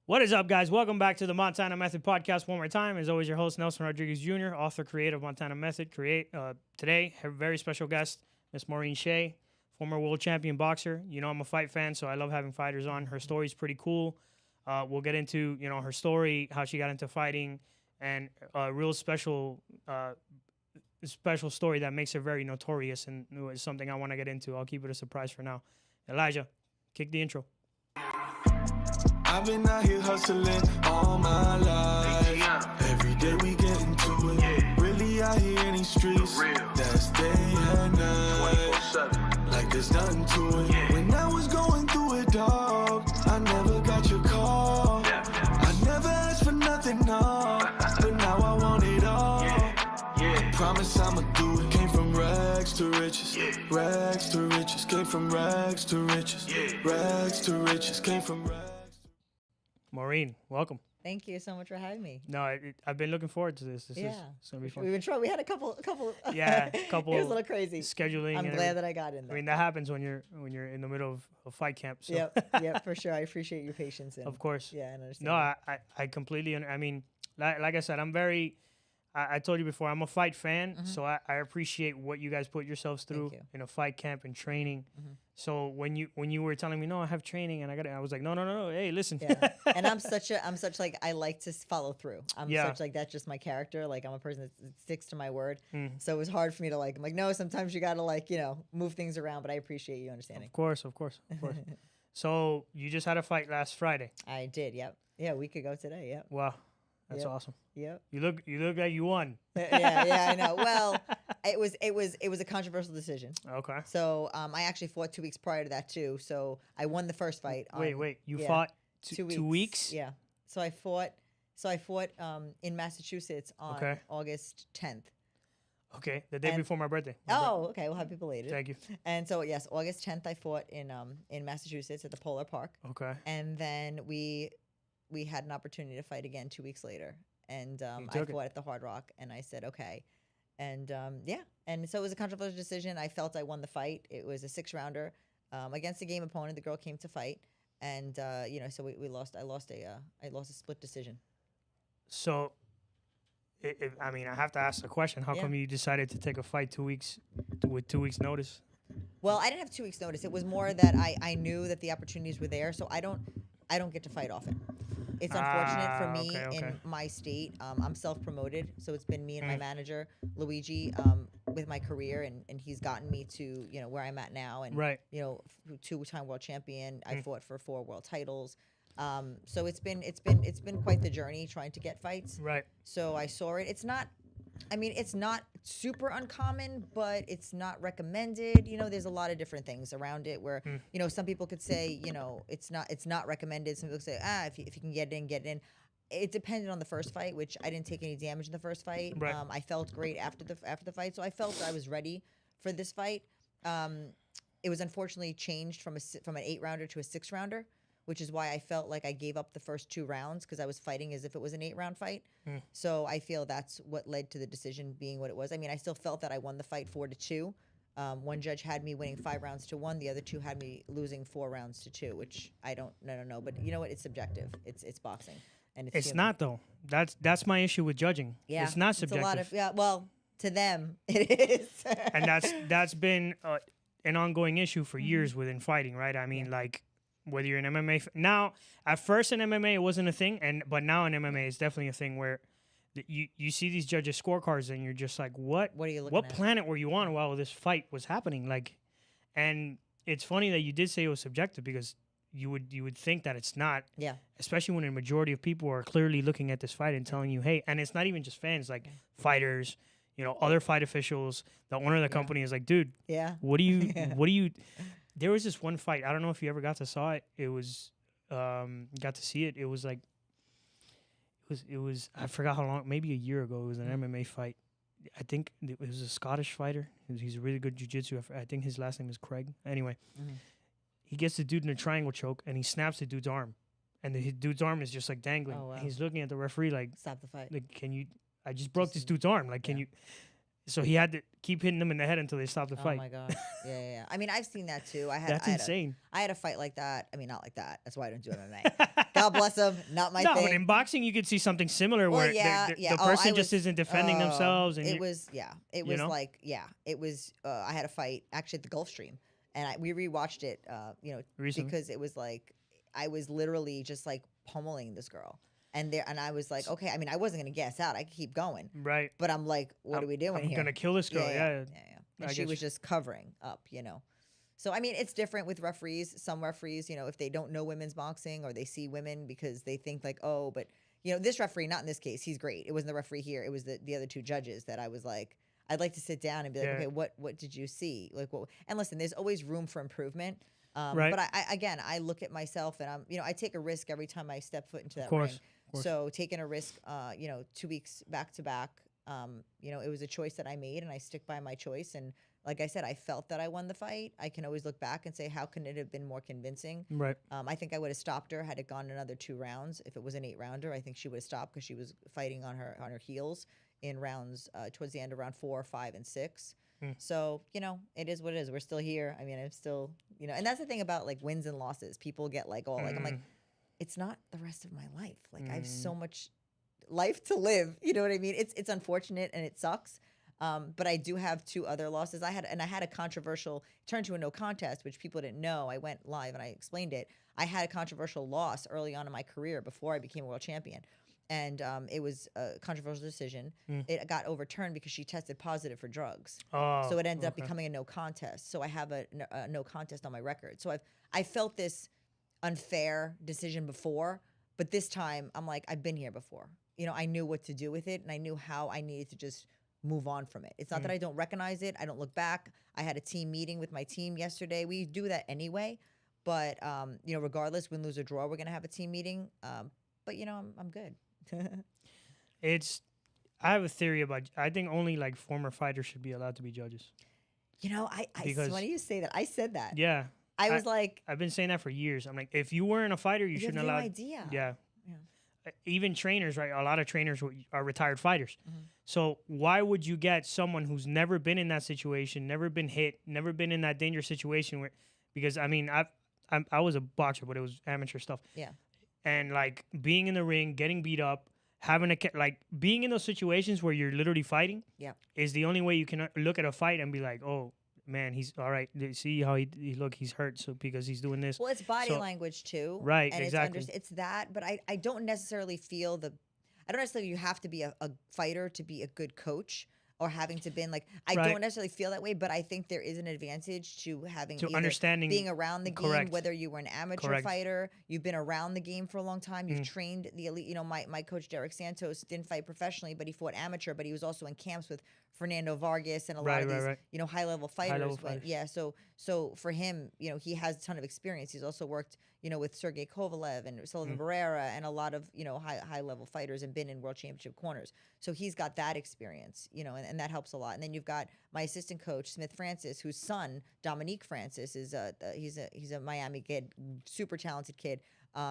What is up, guys? Welcome back to the Montana Method podcast one more time. As always, your host, Nelson Rodriguez Jr., author, creator of Montana Method. Today, a very special guest, Miss Maureen Shea, former world champion boxer. You know, I'm a fight fan, so I love having fighters on. Her story's pretty cool. We'll get into, her story, how she got into fighting, and a real special story that makes her very notorious, and it's something I want to get into. I'll keep it a surprise for now. Elijah, kick the intro. I've been out here hustling all my life. Every day we get into it. Really out here in these streets. That's day and night. Like there's nothing to it. When I was going through it, dog, I never got your call. I never asked for nothing, no. But now I want it all. I promise I'ma do it. Came from rags to riches. Rags to riches. Came from rags to riches. Rags to riches. Came from rags. Maureen, welcome. Thank you so much for having me. No, I've been looking forward to this. This is gonna be fun. We've been trying. We had a couple. Yeah, couple. It was a little crazy. Scheduling. I'm glad that I got in there. I mean, that happens when you're in the middle of fight camp. So. Yep, for sure. I appreciate your patience. Of course. Yeah, I understand. No, I completely. I mean, like I said, I'm very. I told you before, I'm a fight fan, so I appreciate what you guys put yourselves through in a fight camp and training. So when you were telling me, no, I have training and I was like, no, hey, listen. Yeah. And I'm such like, I like to follow through. I'm such like, that's just my character. Like I'm a person that sticks to my word. So it was hard for me to I'm like, no, sometimes you got to move things around, but I appreciate you understanding. Of course. So you just had a fight last Friday. I did. Yep. Yeah. A week ago today. Yep. Wow. That's awesome. Yep. You look like you won. Yeah, I know. Well, it was a controversial decision. Okay. So I actually fought 2 weeks prior to that too. So I won the first fight. Wait. You fought 2 weeks? Yeah. So I fought in Massachusetts on August 10th. Okay, the day before my birthday. Okay. Well, happy belated. Thank you. And so yes, August 10th I fought in Massachusetts at the Polar Park. Okay. And then we had an opportunity to fight again 2 weeks later. And I fought at the Hard Rock, and I said, okay. And, and so it was a controversial decision. I felt I won the fight. It was a 6-rounder against a game opponent. The girl came to fight, and, so we lost. I lost a split decision. So, I mean, I have to ask the question. How come you decided to take a fight 2 weeks with 2 weeks notice? Well, I didn't have 2 weeks notice. It was more that I knew that the opportunities were there, so I don't get to fight often. It's unfortunate for me in my state. I'm self-promoted, so it's been me and my manager, Luigi, with my career, and he's gotten me to where I'm at now, and 2-time world champion. I fought for 4 world titles, so it's been quite the journey trying to get fights. Right. So I saw it. It's not super uncommon, but it's not recommended. There's a lot of different things around it where, some people could say, it's not recommended. Some people say, if you can get in, get in. It depended on the first fight, which I didn't take any damage in the first fight. Right. I felt great after the fight, so I felt I was ready for this fight. It was unfortunately changed from an 8-rounder to a 6-rounder. Which is why I felt like I gave up the first 2 rounds because I was fighting as if it was an 8-round fight. So I feel that's what led to the decision being what it was. I mean, I still felt that I won the fight 4-2. One judge had me winning 5 rounds to 1. The other 2 had me losing 4 rounds to 2, which I don't know. But you know what? It's subjective. It's boxing, and it's not though. That's my issue with judging. Yeah, it's not subjective. It's a lot of well, to them it is. And that's been an ongoing issue for years within fighting, right? I mean, whether you're in MMA now, at first in MMA it wasn't a thing, but now in MMA it's definitely a thing where you see these judges' scorecards and you're just like, what are you looking what at? planet were you on while this fight was happening? And it's funny that you did say it was subjective because you would think that it's not. Yeah. Especially when a majority of people are clearly looking at this fight and telling you, hey, and it's not even just fans, fighters, other fight officials. The owner of the company is like, dude, what do you? There was this one fight. I don't know if you ever got to saw it. It was got to see it. It was I forgot how long. Maybe a year ago. It was an MMA fight. I think it was a Scottish fighter. He's a really good jiu-jitsu. I think his last name is Craig. Anyway, he gets the dude in a triangle choke and he snaps the dude's arm, and the dude's arm is just dangling. Oh, wow. And he's looking at the referee stop the fight. Can you? I just broke this dude's arm. Can you? So he had to keep hitting them in the head until they stopped the fight. Oh my god! Yeah. I mean, I've seen that too. That's insane. I had a fight like that. I mean, not like that. That's why I don't do MMA. That God bless them. Not my no, thing. but in boxing, you could see something similar Well, where yeah, the, yeah. the Oh, person I just was, isn't defending themselves. And it you- was, yeah. It you was know? like, yeah. It was, I had a fight actually at the Gulfstream. And we rewatched it, Recently. because it was like, I was literally just like pummeling this girl. And I was like, okay, I mean, I wasn't going to gas out. I could keep going. Right. But I'm like, what are we doing I'm here? gonna kill this girl. Yeah. And I she get was you. just covering up. So, I mean, it's different with referees. Some referees, if they don't know women's boxing or they see women because they think like, oh, but, this referee, not in this case, he's great. It wasn't the referee here. It was the other two judges that I was like, I'd like to sit down and be like, Yeah. okay, what did you see? Like, what? And listen, there's always room for improvement. Right. But I look at myself and I take a risk every time I step foot into that course, ring. of course. So taking a risk, 2 weeks back to back, it was a choice that I made and I stick by my choice. And like I said, I felt that I won the fight. I can always look back and say, how can it have been more convincing? Right. I think I would have stopped her had it gone another 2 rounds. If it was an 8-rounder, I think she would have stopped because she was fighting on her heels in rounds towards the end of round 4, 5, and 6. So, it is what it is. We're still here. I mean, I'm still, and that's the thing about like wins and losses. People get like, oh, like I'm like, it's not the rest of my life. Like I have so much life to live. You know what I mean? It's unfortunate and it sucks. But I do have 2 other losses. I had a controversial turn to a no contest, which people didn't know. I went live and I explained it. I had a controversial loss early on in my career before I became a world champion. And it was a controversial decision. It got overturned because she tested positive for drugs. Oh, So it ended up okay. becoming a no contest. So I have a no contest on my record. So I felt this unfair decision before, but this time I'm like, I've been here before. I knew what to do with it and I knew how I needed to just move on from it. It's not that I don't recognize it. I don't look back. I had a team meeting with my team yesterday. We do that anyway. But, regardless, win, lose, or draw, we're going to have a team meeting. But, I'm good. I have a theory about. I think only like former fighters should be allowed to be judges. So when you say that, I said that. Yeah, I was like, I've been saying that for years. I'm like, if you weren't a fighter, you shouldn't have allow. no idea. Yeah. Yeah. Even trainers, right? A lot of trainers are retired fighters. Mm-hmm. So why would you get someone who's never been in that situation, never been hit, never been in that dangerous situation? Because I mean, I was a boxer, but it was amateur stuff. Yeah. And like being in the ring, getting beat up, being in those situations where you're literally fighting. Yeah. Is the only way you can look at a fight and be like, oh man, he's all right. See how he he's hurt, so because he's doing this. Well, it's body language too. Right, and exactly. It's that, but I don't necessarily feel I don't necessarily you have to be a fighter to be a good coach or having to been like I Right. don't necessarily feel that way, but I think there is an advantage to having To either understanding- being around the game, correct. whether you were an amateur Correct. fighter, you've been around the game for a long time, you've trained the elite. My coach Derek Santos didn't fight professionally, but he fought amateur, but he was also in camps with Fernando Vargas and a lot of these high level fighters. Yeah, so for him, he has a ton of experience. He's also worked with Sergey Kovalev and Sullivan Barrera and a lot of high level fighters and been in world championship corners. So he's got that experience, and that helps a lot. And then you've got my assistant coach Smith Francis, whose son Dominique Francis is he's a Miami kid, super talented kid.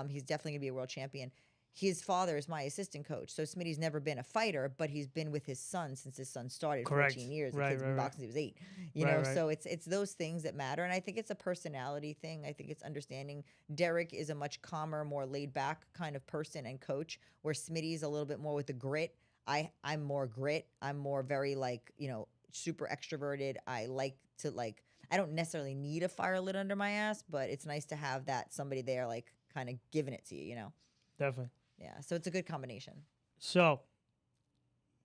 He's definitely gonna be a world champion. His father is my assistant coach. So Smitty's never been a fighter, but he's been with his son since his son started 14 years. The kid's been boxing since he was 8. So it's those things that matter. And I think it's a personality thing. I think it's understanding. Derek is a much calmer, more laid back kind of person and coach, where Smitty's a little bit more with the grit. I'm more grit. I'm more very super extroverted. I like to I don't necessarily need a fire lit under my ass, but it's nice to have that somebody there kind of giving it to you, Definitely. Yeah, so it's a good combination. So,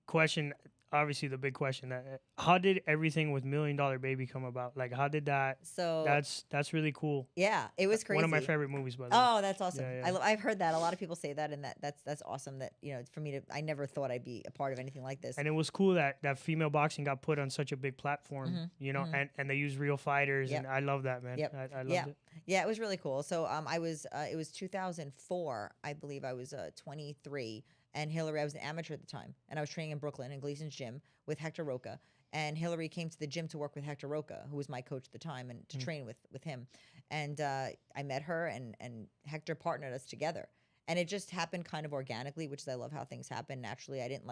question, obviously the big question: how did everything with $1 Million Baby come about? Like, how did that? So that's really cool. Yeah, it was crazy. One of my favorite movies, by the way. Oh, that's awesome. Yeah, yeah. I've heard that a lot of people say that, and that's awesome. That for me I never thought I'd be a part of anything like this. And it was cool that female boxing got put on such a big platform, and they use real fighters, and I love that, man. Yep. I loved it. Yeah, it was really cool. So it was 2004, I believe. I was 23, and Hilary, I was an amateur at the time, and I was training in Brooklyn in Gleason's gym with Hector Roca. And Hilary came to the gym to work with Hector Roca, who was my coach at the time, and to train with him. And I met her, and Hector partnered us together. And it just happened kind of organically, which is I love how things happen naturally. I didn't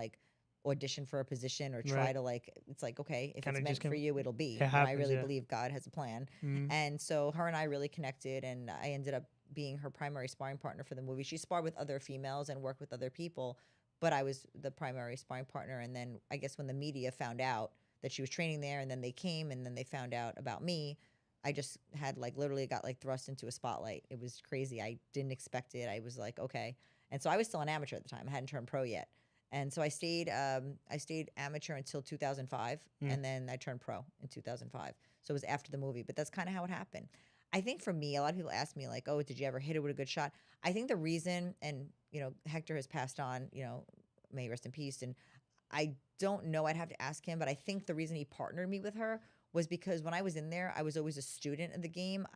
audition for a position or try to it's okay, if Kinda it's meant just for you, it'll be. it happens, I really yeah. believe God has a plan. And so her and I really connected, and I ended up being her primary sparring partner for the movie. She sparred with other females and worked with other people, but I was the primary sparring partner. And then I guess when the media found out that she was training there, and then they came and then they found out about me, I just had like literally got like thrust into a spotlight. It was crazy. I didn't expect it. I was like, okay. And so I was still an amateur at the time. I hadn't turned pro yet. And so I stayed amateur until 2005, and then I turned pro in 2005. So it was after the movie, but that's kind of how it happened. I think for me, a lot of people ask me like, oh, did you ever hit it with a good shot? I think the reason, and Hector has passed on, may he rest in peace, and I don't know, I'd have to ask him, but I think the reason he partnered me with her was because when I was in there, I was always a student of the game.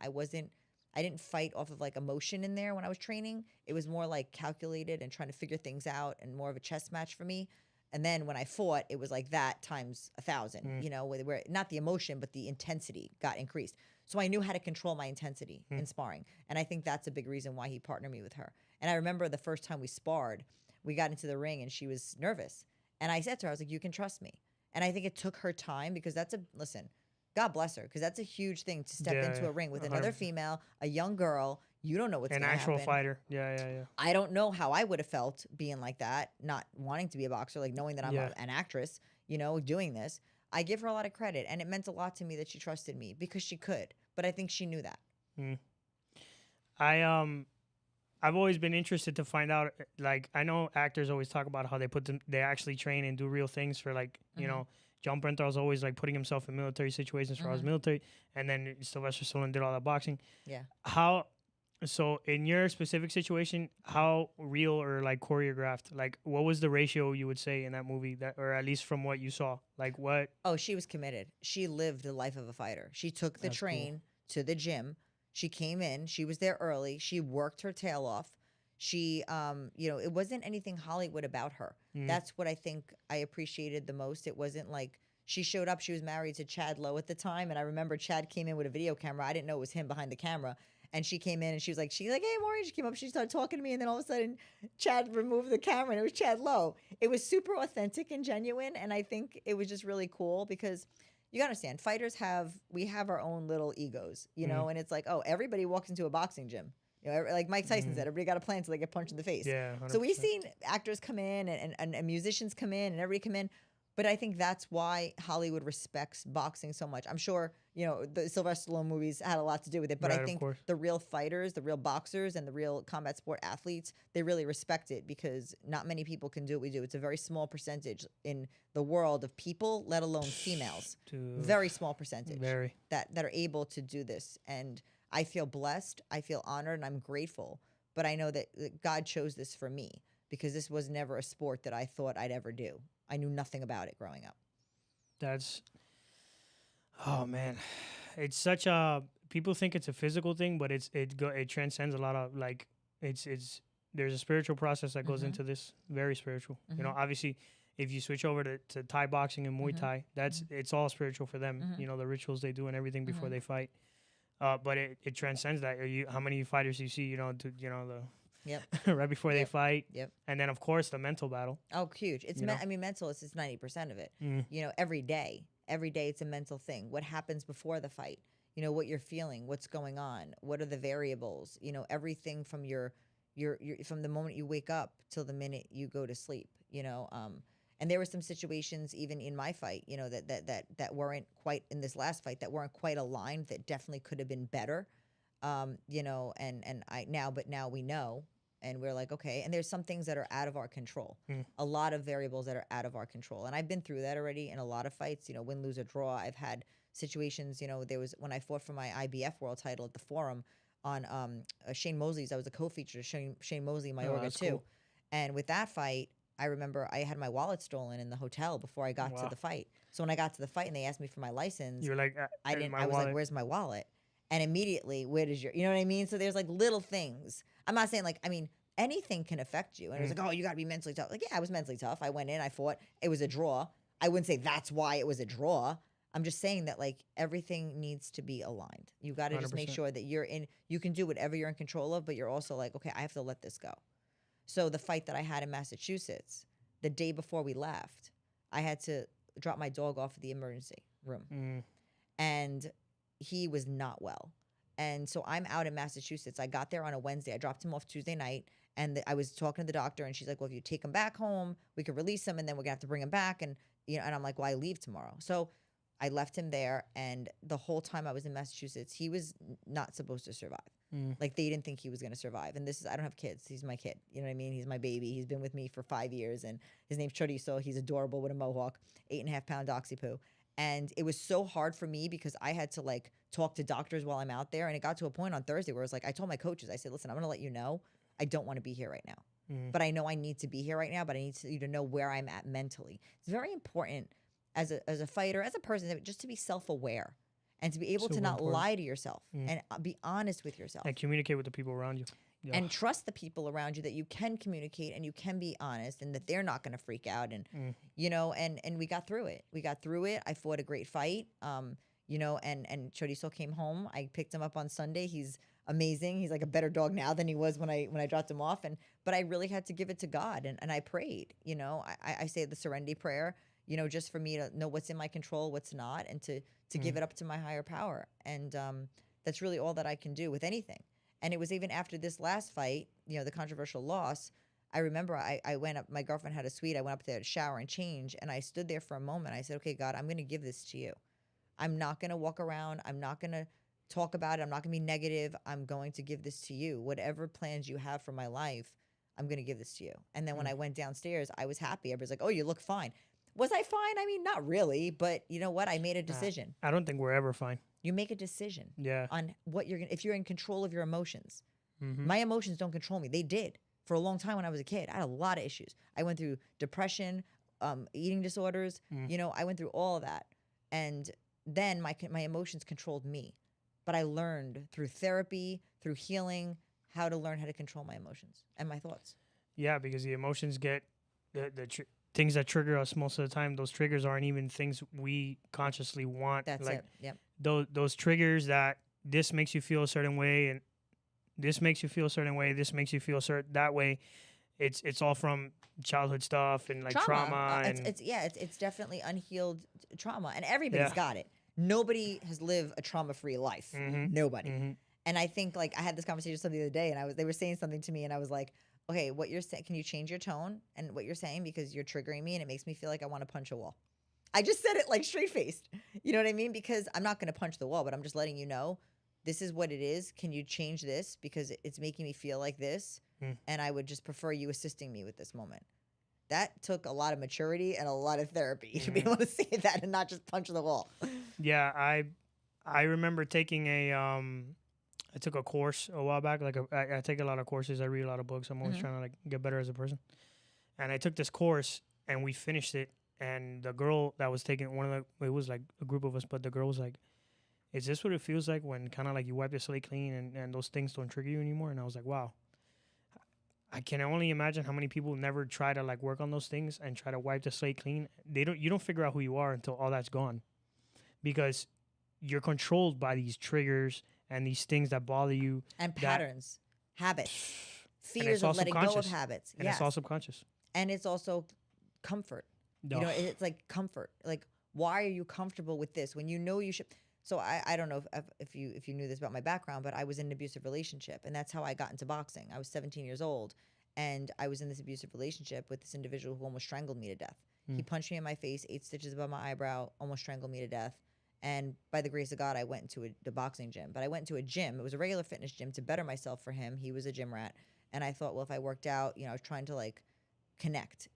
I didn't fight off of like emotion in there when I was training. It was more like calculated and trying to figure things out and more of a chess match for me. And then when I fought, it was like that times 1,000, where not the emotion, but the intensity got increased. So I knew how to control my intensity in sparring. And I think that's a big reason why he partnered me with her. And I remember the first time we sparred, we got into the ring and she was nervous. And I said to her, I was like, you can trust me. And I think it took her time because listen, God bless her, because that's a huge thing to step into a ring with another female, a young girl. You don't know what's going to happen. An actual fighter. Yeah. I don't know how I would have felt being like that, not wanting to be a boxer, like knowing that I'm an actress, doing this. I give her a lot of credit, and it meant a lot to me that she trusted me because she could. But I think she knew that. I've always been interested to find out. Like, I know actors always talk about how they actually train and do real things for like John Brenthal always like putting himself in military situations for his military, and then Sylvester Stallone did all that boxing. Yeah. So in your specific situation, how real or like choreographed, like what was the ratio you would say in that movie, that, or at least from what you saw, like what? Oh, she was committed. She lived the life of a fighter. She took the train to the gym. She came in. She was there early. She worked her tail off. She, it wasn't anything Hollywood about her. That's what I think I appreciated the most. It wasn't like she showed up. She was married to Chad Lowe at the time. And I remember Chad came in with a video camera. I didn't know it was him behind the camera. And she came in and she's like, hey, Maureen. She came up, she started talking to me. And then all of a sudden, Chad removed the camera and it was Chad Lowe. It was super authentic and genuine. And I think it was just really cool because you gotta understand, fighters we have our own little egos, and it's like, oh, everybody walks into a boxing gym. Like Mike Tyson said, everybody got a plan until they get punched in the face. Yeah, 100%. So we've seen actors come in and musicians come in and everybody come in. But I think that's why Hollywood respects boxing so much. I'm sure, the Sylvester Stallone movies had a lot to do with it. But I think the real fighters, the real boxers, and the real combat sport athletes, they really respect it because not many people can do what we do. It's a very small percentage in the world of people, let alone females. Very small percentage that are able to do this. And I feel blessed, I feel honored, and I'm grateful. But I know that God chose this for me because this was never a sport that I thought I'd ever do. I knew nothing about it growing up. Oh man, it's such a, people think it's a physical thing, but it transcends a lot of like, there's a spiritual process that goes into this, very spiritual. Obviously, if you switch over to Thai boxing and Muay Thai, it's all spiritual for them. The rituals they do and everything before they fight. But it transcends that. How many fighters you see, Yep. right before they fight. Yep. And then of course the mental battle. Oh, huge. It's mental is 90% of it. Every day it's a mental thing. What happens before the fight? What you're feeling, what's going on, what are the variables? Everything from your from the moment you wake up till the minute you go to sleep. And there were some situations even in my fight, that weren't quite in this last fight, that weren't quite aligned, that definitely could have been better. And now we know, and we're like, okay, and there's some things that are out of our control, a lot of variables that are out of our control. And I've been through that already in a lot of fights, win, lose, or draw. I've had situations, there was, when I fought for my IBF world title at the Forum on Shane Mosley's, I was a co-feature to Shane Mosley in Mayorga too. Cool. And with that fight, I remember I had my wallet stolen in the hotel before I got to the fight. So when I got to the fight and they asked me for my license, you're like, I was like, where's my wallet? And immediately, where does you know what I mean? So there's like little things. I'm not saying anything can affect you. And it was like, oh, you got to be mentally tough. Like, yeah, I was mentally tough. I went in, I fought. It was a draw. I wouldn't say that's why it was a draw. I'm just saying that like everything needs to be aligned. You got to just make sure that you can do whatever you're in control of, but you're also like, okay, I have to let this go. So the fight that I had in Massachusetts, the day before we left, I had to drop my dog off at the emergency room. And he was not well. And so I'm out in Massachusetts. I got there on a Wednesday. I dropped him off Tuesday night. And I was talking to the doctor, and she's like, well, if you take him back home, we could release him, and then we're going to have to bring him back. And, and I'm like, well, I leave tomorrow. So I left him there. And the whole time I was in Massachusetts, he was not supposed to survive. Like, they didn't think he was going to survive. And I don't have kids. He's my kid. You know what I mean? He's my baby. He's been with me for 5 years. And his name's Chorizo. He's adorable with a mohawk, 8.5-pound oxypoo. And it was so hard for me because I had to, like, talk to doctors while I'm out there. And it got to a point on Thursday where I was like, I told my coaches, I said, listen, I'm going to let you know I don't want to be here right now. But I know I need to be here right now, but I need you to know where I'm at mentally. It's very important as a fighter, as a person, just to be self-aware and to be able to not lie to yourself and be honest with yourself. And communicate with the people around you. Yeah. And trust the people around you that you can communicate and you can be honest and that they're not going to freak out. And, and we got through it. I fought a great fight, and Chorizo came home. I picked him up on Sunday. He's amazing. He's like a better dog now than he was when I dropped him off. But I really had to give it to God. And I prayed, I say the serenity prayer, just for me to know what's in my control, what's not, and to give it up to my higher power. And that's really all that I can do with anything. And it was even after this last fight, the controversial loss, I remember I went up, my girlfriend had a suite. I went up there to shower and change. And I stood there for a moment. I said, okay, God, I'm going to give this to you. I'm not going to walk around. I'm not going to talk about it. I'm not going to be negative. I'm going to give this to you. Whatever plans you have for my life, I'm going to give this to you. And then when I went downstairs, I was happy. Everybody's like, oh, you look fine. Was I fine? I mean, not really. But you know what? I made a decision. I don't think we're ever fine. You make a decision on what you're going to, if you're in control of your emotions. My emotions don't control me. They did for a long time when I was a kid. I had a lot of issues. I went through depression, eating disorders. I went through all of that. And then my emotions controlled me. But I learned through therapy, through healing, how to learn how to control my emotions and my thoughts. Yeah, because the emotions get things that trigger us most of the time. Those triggers aren't even things we consciously want. That's like, it. Yep. Those triggers that this makes you feel a certain way, and this makes you feel a certain way. This makes you feel that way. It's all from childhood stuff and like trauma. It's definitely unhealed trauma, and everybody's got it. Nobody has lived a trauma-free life. Nobody. And I think, like, I had this conversation with somebody the other day, and they were saying something to me, and I was like, okay, what you're saying, can you change your tone and what you're saying, because you're triggering me and it makes me feel like I want to punch a wall. I just said it like straight-faced. You know what I mean? Because I'm not going to punch the wall, but I'm just letting you know this is what it is. Can you change this because it's making me feel like this? And I would just prefer you assisting me with this moment. That took a lot of maturity and a lot of therapy to be able to say that and not just punch the wall. Yeah, I remember taking I took a course a while back. Like I take a lot of courses. I read a lot of books. I'm always trying to like get better as a person. And I took this course and we finished it. And the girl that was taking it was like a group of us, but the girl was like, is this what it feels like when kind of like you wipe your slate clean and those things don't trigger you anymore? And I was like, wow. I can only imagine how many people never try to like work on those things and try to wipe the slate clean. You don't figure out who you are until all that's gone, because you're controlled by these triggers and these things that bother you and patterns, habits, fears of letting go of habits. And it's all subconscious. And it's also comfort. No. You know, it's like comfort. Like, why are you comfortable with this when you know you should? So I don't know if you knew this about my background, but I was in an abusive relationship, and that's how I got into boxing. I was 17 years old, and I was in this abusive relationship with this individual who almost strangled me to death. He punched me in my face, 8 stitches above my eyebrow, almost strangled me to death. And by the grace of God, I went into the boxing gym. But I went to a gym. It was a regular fitness gym to better myself for him. He was a gym rat. And I thought, well, if I worked out, I was trying to, like, connect,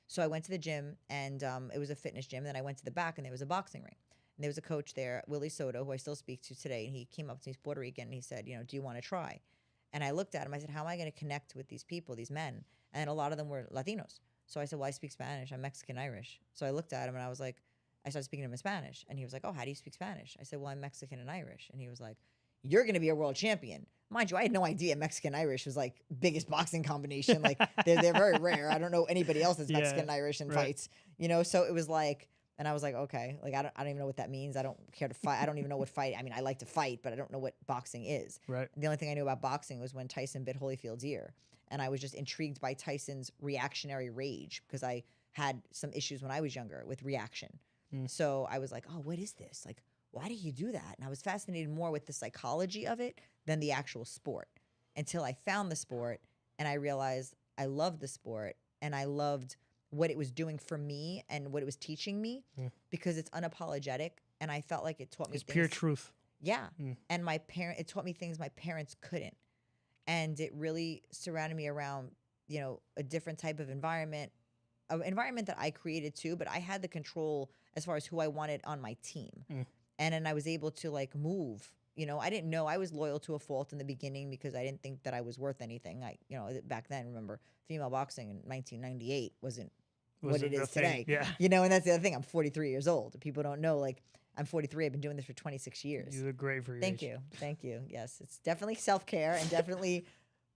So I went to the gym, and it was a fitness gym. Then I went to the back, and there was a boxing ring. And there was a coach there, Willie Soto, who I still speak to today. And he came up to me, he's Puerto Rican, and he said, do you want to try? And I looked at him. I said, how am I going to connect with these people, these men? And a lot of them were Latinos. So I said, well, I speak Spanish. I'm Mexican Irish. So I looked at him, and I was like, I started speaking to him in Spanish. And he was like, oh, how do you speak Spanish? I said, well, I'm Mexican and Irish. And he was like, you're going to be a world champion. Mind you, I had no idea Mexican Irish was like biggest boxing combination. Like they're very rare. I don't know anybody else that's Mexican and Irish in fights, So it was like, and I was like, okay, like I don't even know what that means. I don't care to fight. I don't even know what fight. I mean, I like to fight, but I don't know what boxing is. Right. The only thing I knew about boxing was when Tyson bit Holyfield's ear, and I was just intrigued by Tyson's reactionary rage because I had some issues when I was younger with reaction. So I was like, oh, what is this? Like, why do you do that? And I was fascinated more with the psychology of it than the actual sport until I found the sport and I realized I loved the sport and I loved what it was doing for me and what it was teaching me because it's unapologetic. And I felt like it taught me It's things. pure truth. Yeah. And it taught me things my parents couldn't. And it really surrounded me around, you know, a different type of environment, an environment that I created too, but I had the control as far as who I wanted on my team. And then I was able to like move. You know, I didn't know I was loyal to a fault in the beginning because I didn't think that I was worth anything. You know, back then, remember, female boxing in 1998 wasn't what it is today. Yeah. You know, and that's the other thing. I'm 43 years old. People don't know, like, I'm 43. I've been doing this for 26 years. You look great for your Thank age. you. Thank you. Yes, it's definitely self-care and definitely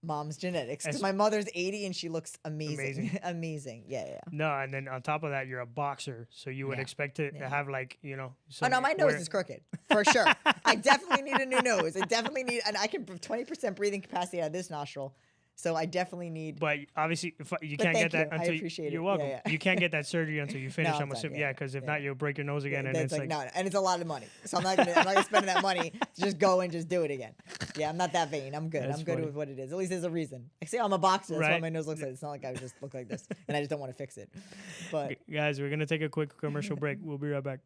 mom's genetics. 'Cause my mother's 80 and she looks amazing. Amazing. Yeah. No, and then on top of that, you're a boxer, so you would expect to have like, you know. Oh no, my nose is crooked for sure. I definitely need a new nose. I definitely need, and I can 20% breathing capacity out of this nostril. So I definitely need. But obviously, you can't get that until I appreciate you're it. welcome. Yeah. You can't get that surgery until you finish. No, I'm I'm done. assuming, Yeah, because if not, you'll break your nose again, and It's it's like no, and it's a lot of money. So I'm not gonna spend that money to just go and just do it again. Yeah, I'm not that vain. I'm good. That's I'm good funny. with what it is. At least there's a reason. I say I'm a boxer. That's why Right. my nose looks like. It's not like I just look like this, and I just don't want to fix it. But guys, we're gonna take a quick commercial break. We'll be right back.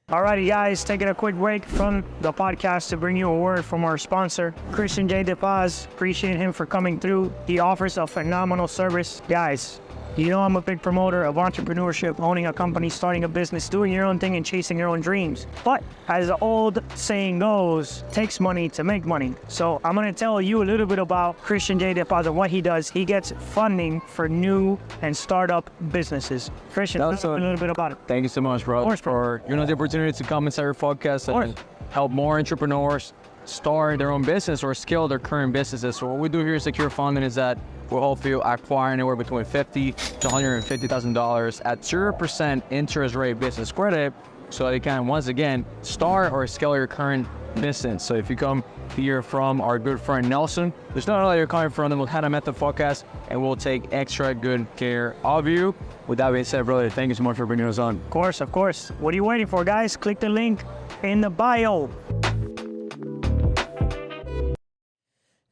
Alrighty, guys, taking a quick break from the podcast to bring you a word from our sponsor, Christian J. DePaz. Appreciate him for coming through. He offers a phenomenal service. Guys, you know I'm a big promoter of entrepreneurship, owning a company, starting a business, doing your own thing, and chasing your own dreams. But as the old saying goes, it takes money to make money. So I'm going to tell you a little bit about Christian J. DePaz and what he does. He gets funding for new and startup businesses. Christian, tell us a little bit about it. Thank you so much, bro, course, for the opportunity to come inside your podcast and help more entrepreneurs start their own business or scale their current businesses. So what we do here at Secure Funding is that we'll help you acquire anywhere between $50,000 to $150,000 at 0% interest rate business credit, so that you can once again start or scale your current business. So if you come here from our good friend Nelson, there's no other you're coming from the Montana Method Podcast, and we'll take extra good care of you. With that being said, brother, thank you so much for bringing us on. Of course. What are you waiting for, guys? Click the link in the bio.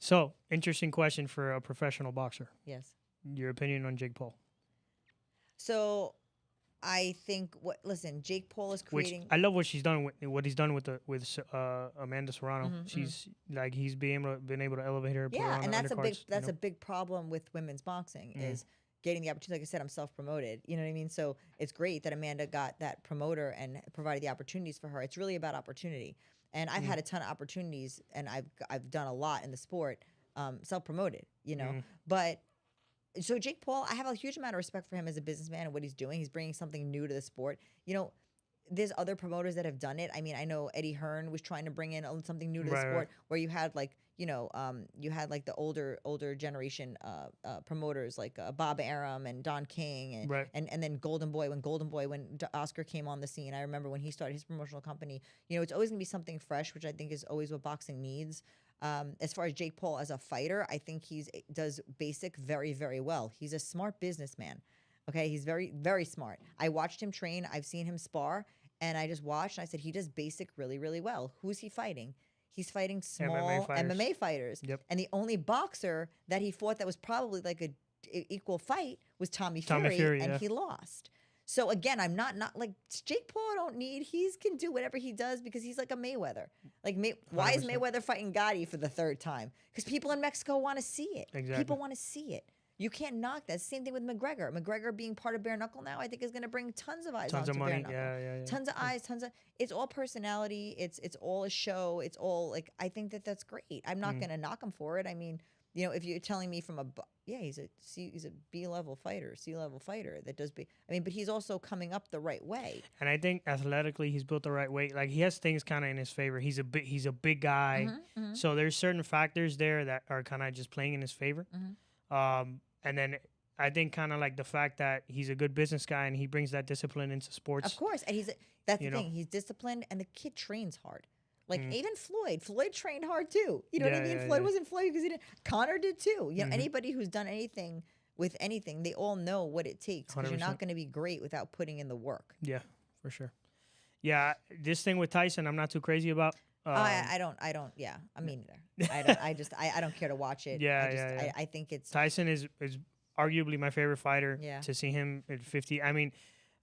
So, interesting question for a professional boxer. yes. Your opinion on Jake Paul? So I think listen, Jake Paul is creating. I love what he's done with Amanda Serrano. Mhm, She's like he's been able to elevate her. Put her yeah, on and the that's undercards, a big problem with women's boxing is getting the opportunity. Like I said, I'm self-promoted. You know what I mean? So it's great that Amanda got that promoter and provided the opportunities for her. It's really about opportunity. And I've had a ton of opportunities, and I've done a lot in the sport, self-promoted. You know, but. So Jake Paul, I have a huge amount of respect for him as a businessman and what he's doing. He's bringing something new to the sport. You know, there's other promoters that have done it. I mean, I know Eddie Hearn was trying to bring in something new to the sport, where you had like, you know, you had like the older generation promoters like Bob Arum and Don King and then Golden Boy when Oscar came on the scene. I remember when he started his promotional company. You know, it's always gonna be something fresh, which I think is always what boxing needs. As far as Jake Paul as a fighter, I think does basic very, very well. He's a smart businessman. Okay, he's very, very smart. I watched him train. I've seen him spar, and I just watched. And I said he does basic really, really well. Who's he fighting? He's fighting small MMA fighters. Yep. And the only boxer that he fought that was probably like a equal fight was Tommy Fury, and he lost. So again, I'm not like Jake Paul. I don't need. He can do whatever he does because he's like a Mayweather. Like why is Mayweather fighting Gotti for the third time? Because people in Mexico want to see it. Exactly. People want to see it. You can't knock that. Same thing with McGregor. McGregor being part of Bare Knuckle now, I think is going to bring tons of eyes onto Bare Knuckle. Yeah. Tons of eyes. It's all personality. It's all a show. It's all like I think that's great. I'm not going to knock him for it. I mean, you know, if you're telling me from he's a B-level fighter, C-level fighter that does but he's also coming up the right way. And I think athletically he's built the right way. Like he has things kind of in his favor. He's a big guy. So there's certain factors there that are kind of just playing in his favor. And then I think kind of like the fact that he's a good business guy and he brings that discipline into sports. Of course, and that's the thing. He's disciplined, and the kid trains hard. Like even Floyd trained hard too. You know what I mean? Floyd wasn't Floyd because he didn't. Connor did too. You know, anybody who's done anything with anything, they all know what it takes because you're not going to be great without putting in the work. Yeah, for sure. Yeah, this thing with Tyson, I'm not too crazy about. I don't. Yeah, I mean, neither. I don't care to watch it. Yeah. I think it's Tyson is arguably my favorite fighter. Yeah. To see him at 50, I mean,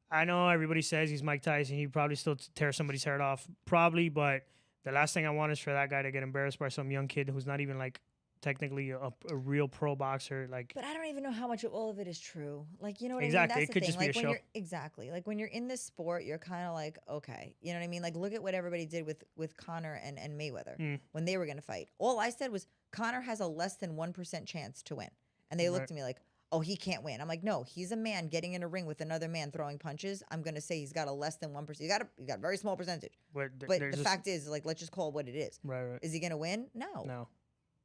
I know everybody says he's Mike Tyson. He probably still tear somebody's head off, probably. But the last thing I want is for that guy to get embarrassed by some young kid who's not even like technically a real pro boxer. Like, But I don't even know how much of all of it is true. Like, you know what Exactly, I mean? it That's could the just thing. be a Like show. when you're exactly like when you're in this sport, you're kind of like, okay, you know what I mean? Like, look at what everybody did with Conor and Mayweather when they were gonna fight. All I said was Conor has a less than 1% chance to win, and they looked at me like, oh, he can't win. I'm like, no, he's a man getting in a ring with another man throwing punches. I'm gonna say he's got a less than 1%. He got a very small percentage. But the fact is, like, let's just call it what it is. Right. Is he gonna win? No.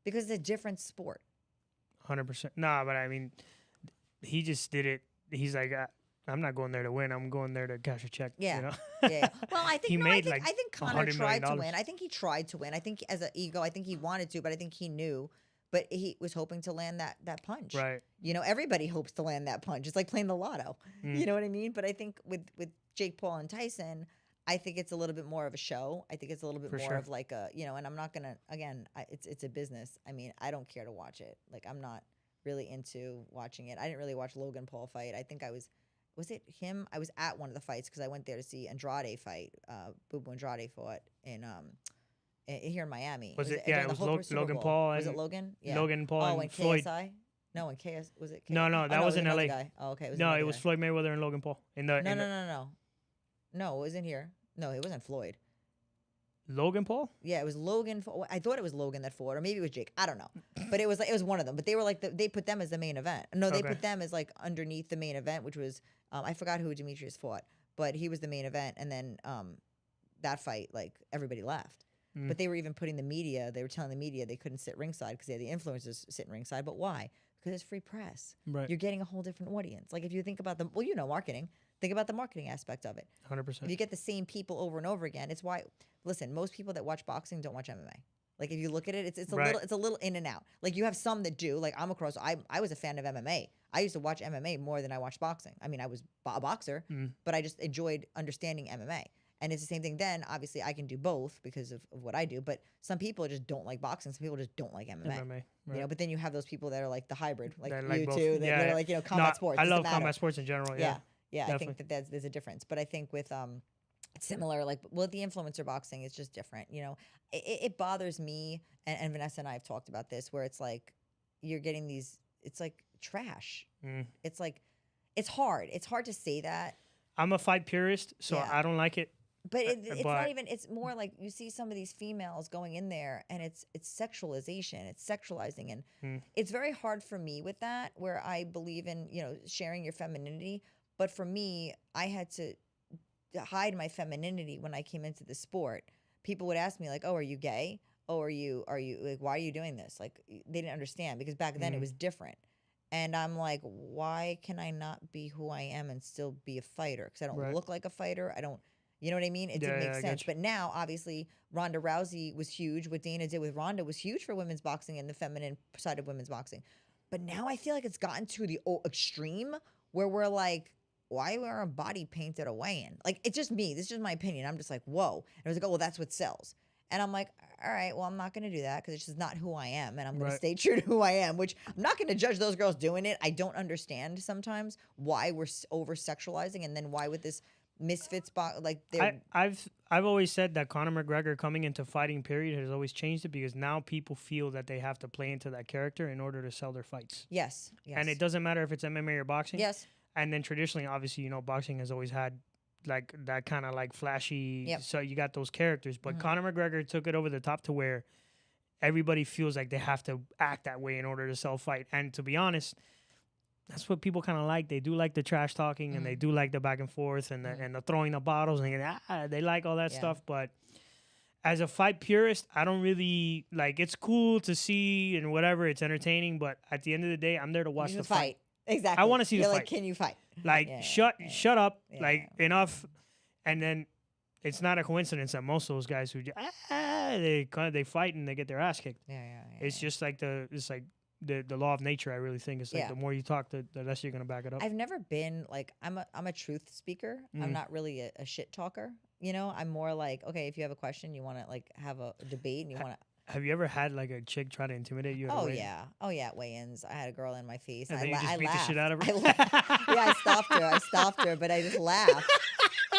Because it's a different sport. 100%. Nah, but I mean, he just did it. He's like, I'm not going there to win. I'm going there to cash a check. Yeah. You know? Yeah. Well, I think He made, I like, think Conor $100 tried to million. win. I think he tried to win. I think as an ego, I think he wanted to, but I think he knew. But he was hoping to land that punch. Right. You know, everybody hopes to land that punch. It's like playing the lotto. You know what I mean? But I think with Jake Paul and Tyson, I think it's a little bit more of a show. I think it's a little bit more of like a, you know, and I'm not going to, again, it's a business. I mean, I don't care to watch it. Like, I'm not really into watching it. I didn't really watch Logan Paul fight. I think was it him? I was at one of the fights because I went there to see Andrade fight. Bubu Andrade fought in here in Miami. Was it? during Yeah, the it Super was Logan Bowl? Paul. Was And it Logan? Yeah. Logan Paul Oh, and and Floyd. KSI? No, and KS was it? No, that was in another LA. Guy. Oh, okay. It was No, another it was guy. Floyd Mayweather and Logan Paul. No, it wasn't here. No, it wasn't Floyd. Logan Paul? Yeah, it was Logan. I thought it was Logan that fought, or maybe it was Jake. I don't know, but it was one of them. But they were like they put them as the main event. No, they put them as like underneath the main event, which was I forgot who Demetrius fought, but he was the main event. And then that fight, like everybody left. But they were even putting the media. They were telling the media they couldn't sit ringside because they had the influencers sitting ringside. But why? Because it's free press. Right. You're getting a whole different audience. Like if you think about marketing. Think about the marketing aspect of it. 100%. If you get the same people over and over again, it's why. Listen, most people that watch boxing don't watch MMA. Like if you look at it, it's a little in and out. Like you have some that do. Like I'm across. I was a fan of MMA. I used to watch MMA more than I watched boxing. I mean, I was a boxer, but I just enjoyed understanding MMA. And it's the same thing then. Obviously, I can do both because of what I do. But some people just don't like boxing. Some people just don't like MMA. Right. You know, but then you have those people that are like the hybrid, like That you like both. two. They're like, you know, combat sports. I doesn't love matter. combat sports in general. Yeah. Yeah, definitely. I think that there's a difference. But I think with it's similar, like with the influencer boxing, it's just different. You know, it bothers me, and Vanessa and I have talked about this, where it's like you're getting these. It's like trash. It's like it's hard. It's hard to say that. I'm a fight purist, so Yeah. I don't like it. But it's not even. It's more like you see some of these females going in there, and it's sexualization. It's sexualizing, and it's very hard for me with that. Where I believe in sharing your femininity, but for me, I had to hide my femininity when I came into the sport. People would ask me like, "Oh, are you gay? Oh, are you like, why are you doing this?" Like they didn't understand because back then it was different. And I'm like, why can I not be who I am and still be a fighter? Because I don't look like a fighter. I don't. You know what I mean? It didn't make sense. But now, obviously, Ronda Rousey was huge. What Dana did with Ronda was huge for women's boxing and the feminine side of women's boxing. But now I feel like it's gotten to the extreme where we're like, why are our body painted away in? Like, it's just me. This is just my opinion. I'm just like, whoa. And I was like, oh, well, that's what sells. And I'm like, all right, well, I'm not going to do that because it's just not who I am. And I'm going to stay true to who I am, which I'm not going to judge those girls doing it. I don't understand sometimes why we're over-sexualizing and then why with this misfits like I've always said that Conor McGregor coming into fighting period has always changed it because now people feel that they have to play into that character in order to sell their fights. Yes. And it doesn't matter if it's MMA or boxing. Yes. And then traditionally, obviously, boxing has always had like that kind of like flashy. Yep. So you got those characters, but Conor McGregor took it over the top to where everybody feels like they have to act that way in order to sell fight. And to be honest, that's what people kind of like. They do like the trash talking and they do like the back and forth and the throwing the bottles and they like all that stuff. But as a fight purist, I don't really like. It's cool to see and whatever. It's entertaining, but at the end of the day, I'm there to watch the fight. Exactly. I want to see the fight. Like, can you fight? Like, shut up. Like, enough. And then it's not a coincidence that most of those guys who they fight and they get their ass kicked. Yeah. It's just like it's like the law of nature. I really think it's like Yeah. the more you talk, the less you're gonna back it up. I've never been like I'm a truth speaker. I'm not really a shit talker. You know, I'm more like, okay, if you have a question, you want to like have a debate, and you want to. Have you ever had like a chick try to intimidate you? At a Oh weigh-in? yeah, at weigh-ins, I had a girl in my face, And and then you just I beat the laughed. shit out of her? Yeah, I stopped her, but I just laughed.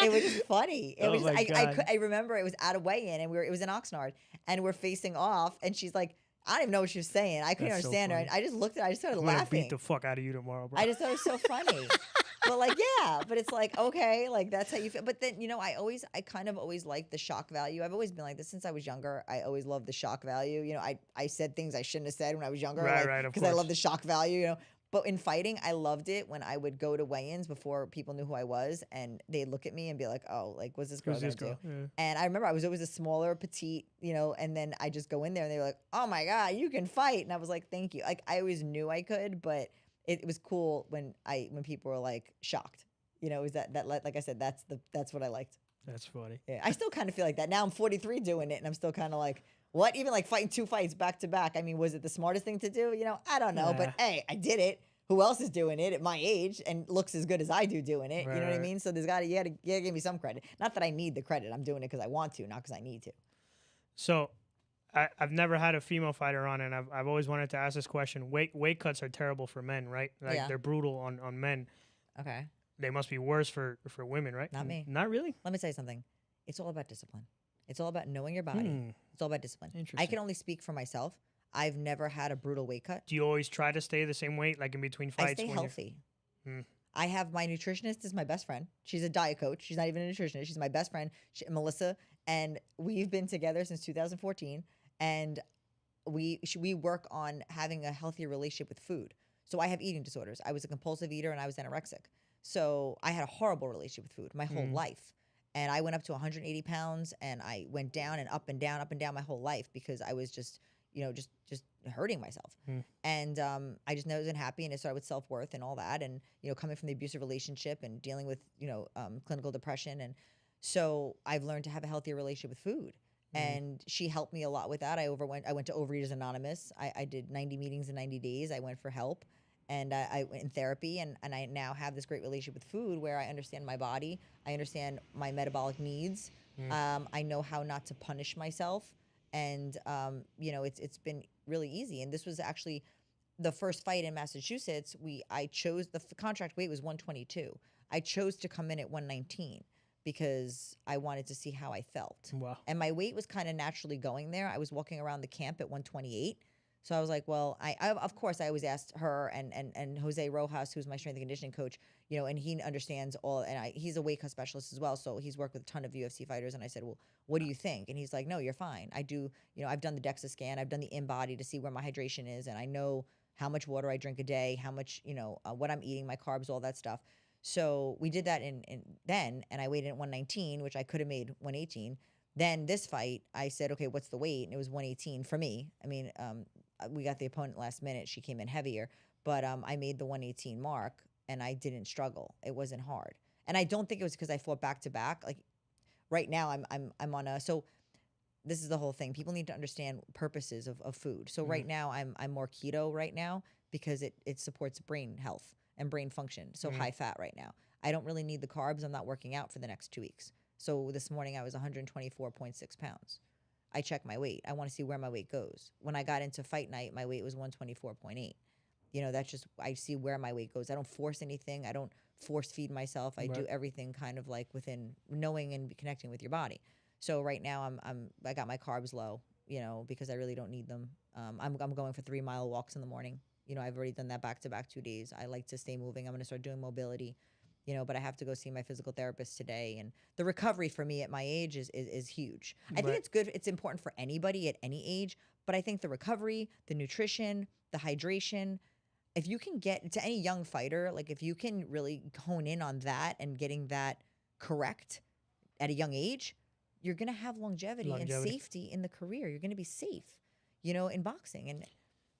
It was just funny. It Oh was. my God. I remember it was at a weigh-in, and it was in Oxnard, and we're facing off, and she's like, I don't even know what she was saying. I couldn't That's so understand her. funny. And I just looked at her. I just started I'm gonna laughing. beat the fuck out of you tomorrow, bro. I just thought it was so funny. But like, yeah, but it's like, okay, like that's how you feel. But then, you know, I kind of always liked the shock value. I've always been like this since I was younger. I always loved the shock value. You know, I said things I shouldn't have said when I was younger. Right, of because I course. love the shock value, you know. But in fighting, I loved it when I would go to weigh-ins before people knew who I was, and they'd look at me and be like, oh, like, what's this girl Who's gonna this girl? do? Yeah. And I remember I was always a smaller, petite, you know, and then I just go in there and they were like, oh my God, you can fight. And I was like, thank you. Like, I always knew I could, but it was cool when people were like shocked. You know, it was that like I said, that's what I liked. That's funny. Yeah, I still kind of feel like that. Now I'm 43 doing it, and I'm still kind of like, what? Even like fighting 2 fights back to back. I mean, was it the smartest thing to do? You know, I don't know. But hey, I did it. Who else is doing it at my age and looks as good as I do doing it? You know what I Right. mean? So you gotta give me some credit. Not that I need the credit. I'm doing it because I want to, not because I need to. So, I've never had a female fighter on, and I've always wanted to ask this question. Weight cuts are terrible for men, right? Like Yeah. they're brutal on men. Okay. They must be worse for women, right? Not me. Not really. Let me tell you something. It's all about discipline. It's all about knowing your body. It's all about discipline. I Interesting. can only speak for myself. I've never had a brutal weight cut. Do you always try to stay the same weight, like in between fights? I stay when you're- healthy. Hmm. I have my nutritionist is my best friend. She's a diet coach. She's not even a nutritionist. She's my best friend, Melissa, and we've been together since 2014. And we work on having a healthier relationship with food. So I have eating disorders. I was a compulsive eater and I was anorexic. So I had a horrible relationship with food my whole life. And I went up to 180 pounds and I went down and up and down my whole life because I was just, you know, just hurting myself. And I just wasn't happy, and it started with self-worth and all that. And, you know, coming from the abusive relationship and dealing with, you know, clinical depression. And so I've learned to have a healthier relationship with food. And she helped me a lot with that. I went to Overeaters Anonymous. I did 90 meetings in 90 days. I went for help. And I went in therapy, and I now have this great relationship with food where I understand my body. I understand my metabolic needs. I know how not to punish myself. And, you know, it's been really easy. And this was actually the first fight in Massachusetts. I chose, the contract weight was 122. I chose to come in at 119 because I wanted to see how I felt. Wow. And my weight was kind of naturally going there. I was walking around the camp at 128. So I was like, well, I of course I always asked her and Jose Rojas, who's my strength and conditioning coach, you know, and he understands all, and he's a weight cut specialist as well, so he's worked with a ton of UFC fighters. And I said, well, what do you think? And he's like, no, you're fine. I do, you know, I've done the DEXA scan, I've done the InBody to see where my hydration is, and I know how much water I drink a day, how much, you know, what I'm eating, my carbs, all that stuff. So we did that then, and I weighed in at 119, which I could have made 118. Then this fight, I said, okay, what's the weight? And it was 118 for me. I mean, we got the opponent last minute. She came in heavier, but I made the 118 mark, and I didn't struggle. It wasn't hard, and I don't think it was because I fought back to back. Like right now, I'm on a. So this is the whole thing. People need to understand purposes of food. So right now, I'm more keto right now because it supports brain health and brain function. So high fat right now. I don't really need the carbs. I'm not working out for the next 2 weeks. So this morning I was 124.6 pounds. I check my weight. I want to see where my weight goes. When I got into fight night, my weight was 124.8. You know, that's just, I see where my weight goes. I don't force anything. I don't force feed myself. I do everything kind of like within knowing and connecting with your body. So right now I got my carbs low, you know, because I really don't need them. I'm going for 3-mile walks in the morning. You know, I've already done that back to back 2 days. I like to stay moving. I'm going to start doing mobility. You know, but I have to go see my physical therapist today. And the recovery for me at my age is huge. I think it's good. It's important for anybody at any age. But I think the recovery, the nutrition, the hydration, if you can get to any young fighter, like if you can really hone in on that and getting that correct at a young age, you're going to have longevity and safety in the career. You're going to be safe, you know, in boxing. And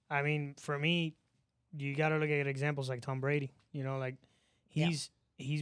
I mean, for me, you got to look at examples like Tom Brady. You know, like he's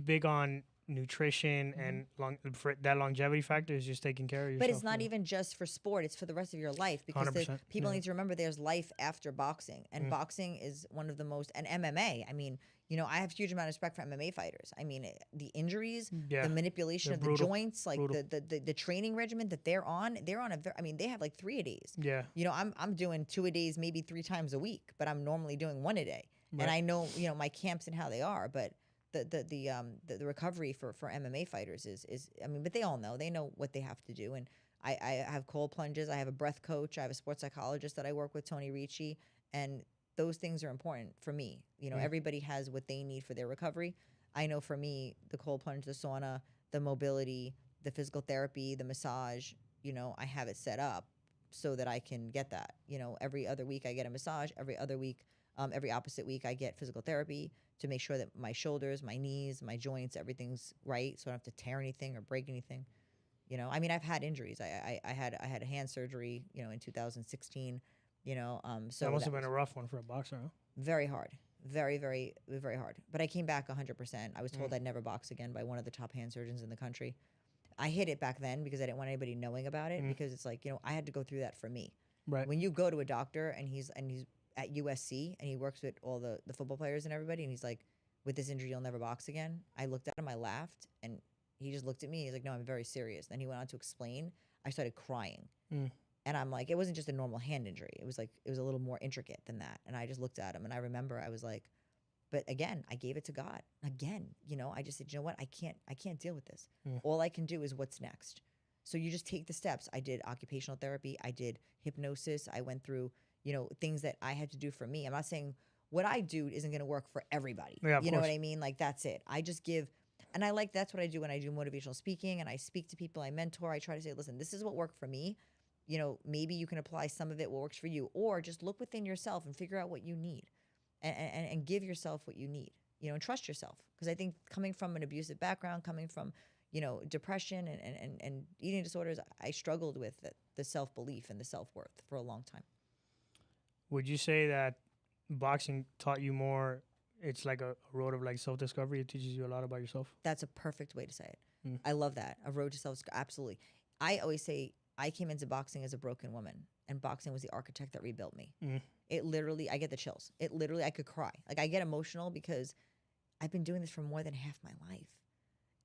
big on nutrition and for that longevity factor is just taking care of yourself. But it's not even just for sport; it's for the rest of your life, because people need to remember there's life after boxing, and boxing is one of the most. And MMA, I mean, you know, I have a huge amount of respect for MMA fighters. I mean, the injuries, the manipulation of the joints, like the training regimen that they're on I mean, they have like 3 a days. Yeah. You know, I'm doing 2 a days, maybe 3 times a week, but I'm normally doing 1 a day. Right. And I know, you know, my camps and how they are, but the recovery for MMA fighters is I mean, but they all know. They know what they have to do. And I have cold plunges. I have a breath coach. I have a sports psychologist that I work with, Tony Ricci, and those things are important for me. You know, everybody has what they need for their recovery. I know for me, the cold plunge, the sauna, the mobility, the physical therapy, the massage, you know, I have it set up so that I can get that. You know, every other week I get a massage. Every other week, every opposite week I get physical therapy to make sure that my shoulders, my knees, my joints, everything's right, so I don't have to tear anything or break anything. You know, I mean, I've had injuries. I had a hand surgery, you know, in 2016. You know, so that must have been a rough one for a boxer, huh? Very hard. Very, very, very hard. But I came back 100%. I was told I'd never box again by one of the top hand surgeons in the country. I hid it back then because I didn't want anybody knowing about it, because it's like, you know, I had to go through that for me. Right. When you go to a doctor and he's at USC and he works with all the football players and everybody, and he's like, with this injury, you'll never box again. I looked at him, I laughed, and he just looked at me. He's like, no, I'm very serious. Then he went on to explain. I started crying. And I'm like, it wasn't just a normal hand injury. It was like, it was a little more intricate than that. And I just looked at him, and I remember I was like, but again, I gave it to God. Again, you know, I just said, you know what? I can't deal with this. All I can do is what's next. So you just take the steps. I did occupational therapy. I did hypnosis. I went through, you know, things that I had to do for me. I'm not saying what I do isn't going to work for everybody. Yeah, you know what I mean? Like, that's it. I just give, and that's what I do when I do motivational speaking and I speak to people, I mentor. I try to say, listen, this is what worked for me. You know, maybe you can apply some of it, what works for you, or just look within yourself and figure out what you need and give yourself what you need, you know, and trust yourself. Because I think coming from an abusive background, coming from, you know, depression and eating disorders, I struggled with the self-belief and the self-worth for a long time. Would you say that boxing taught you more, it's like a road of like self-discovery? It teaches you a lot about yourself? That's a perfect way to say it. I love that. A road to self-discovery. Absolutely. I always say, I came into boxing as a broken woman, and boxing was the architect that rebuilt me. It literally, I get the chills. It literally, I could cry. Like, I get emotional because I've been doing this for more than half my life.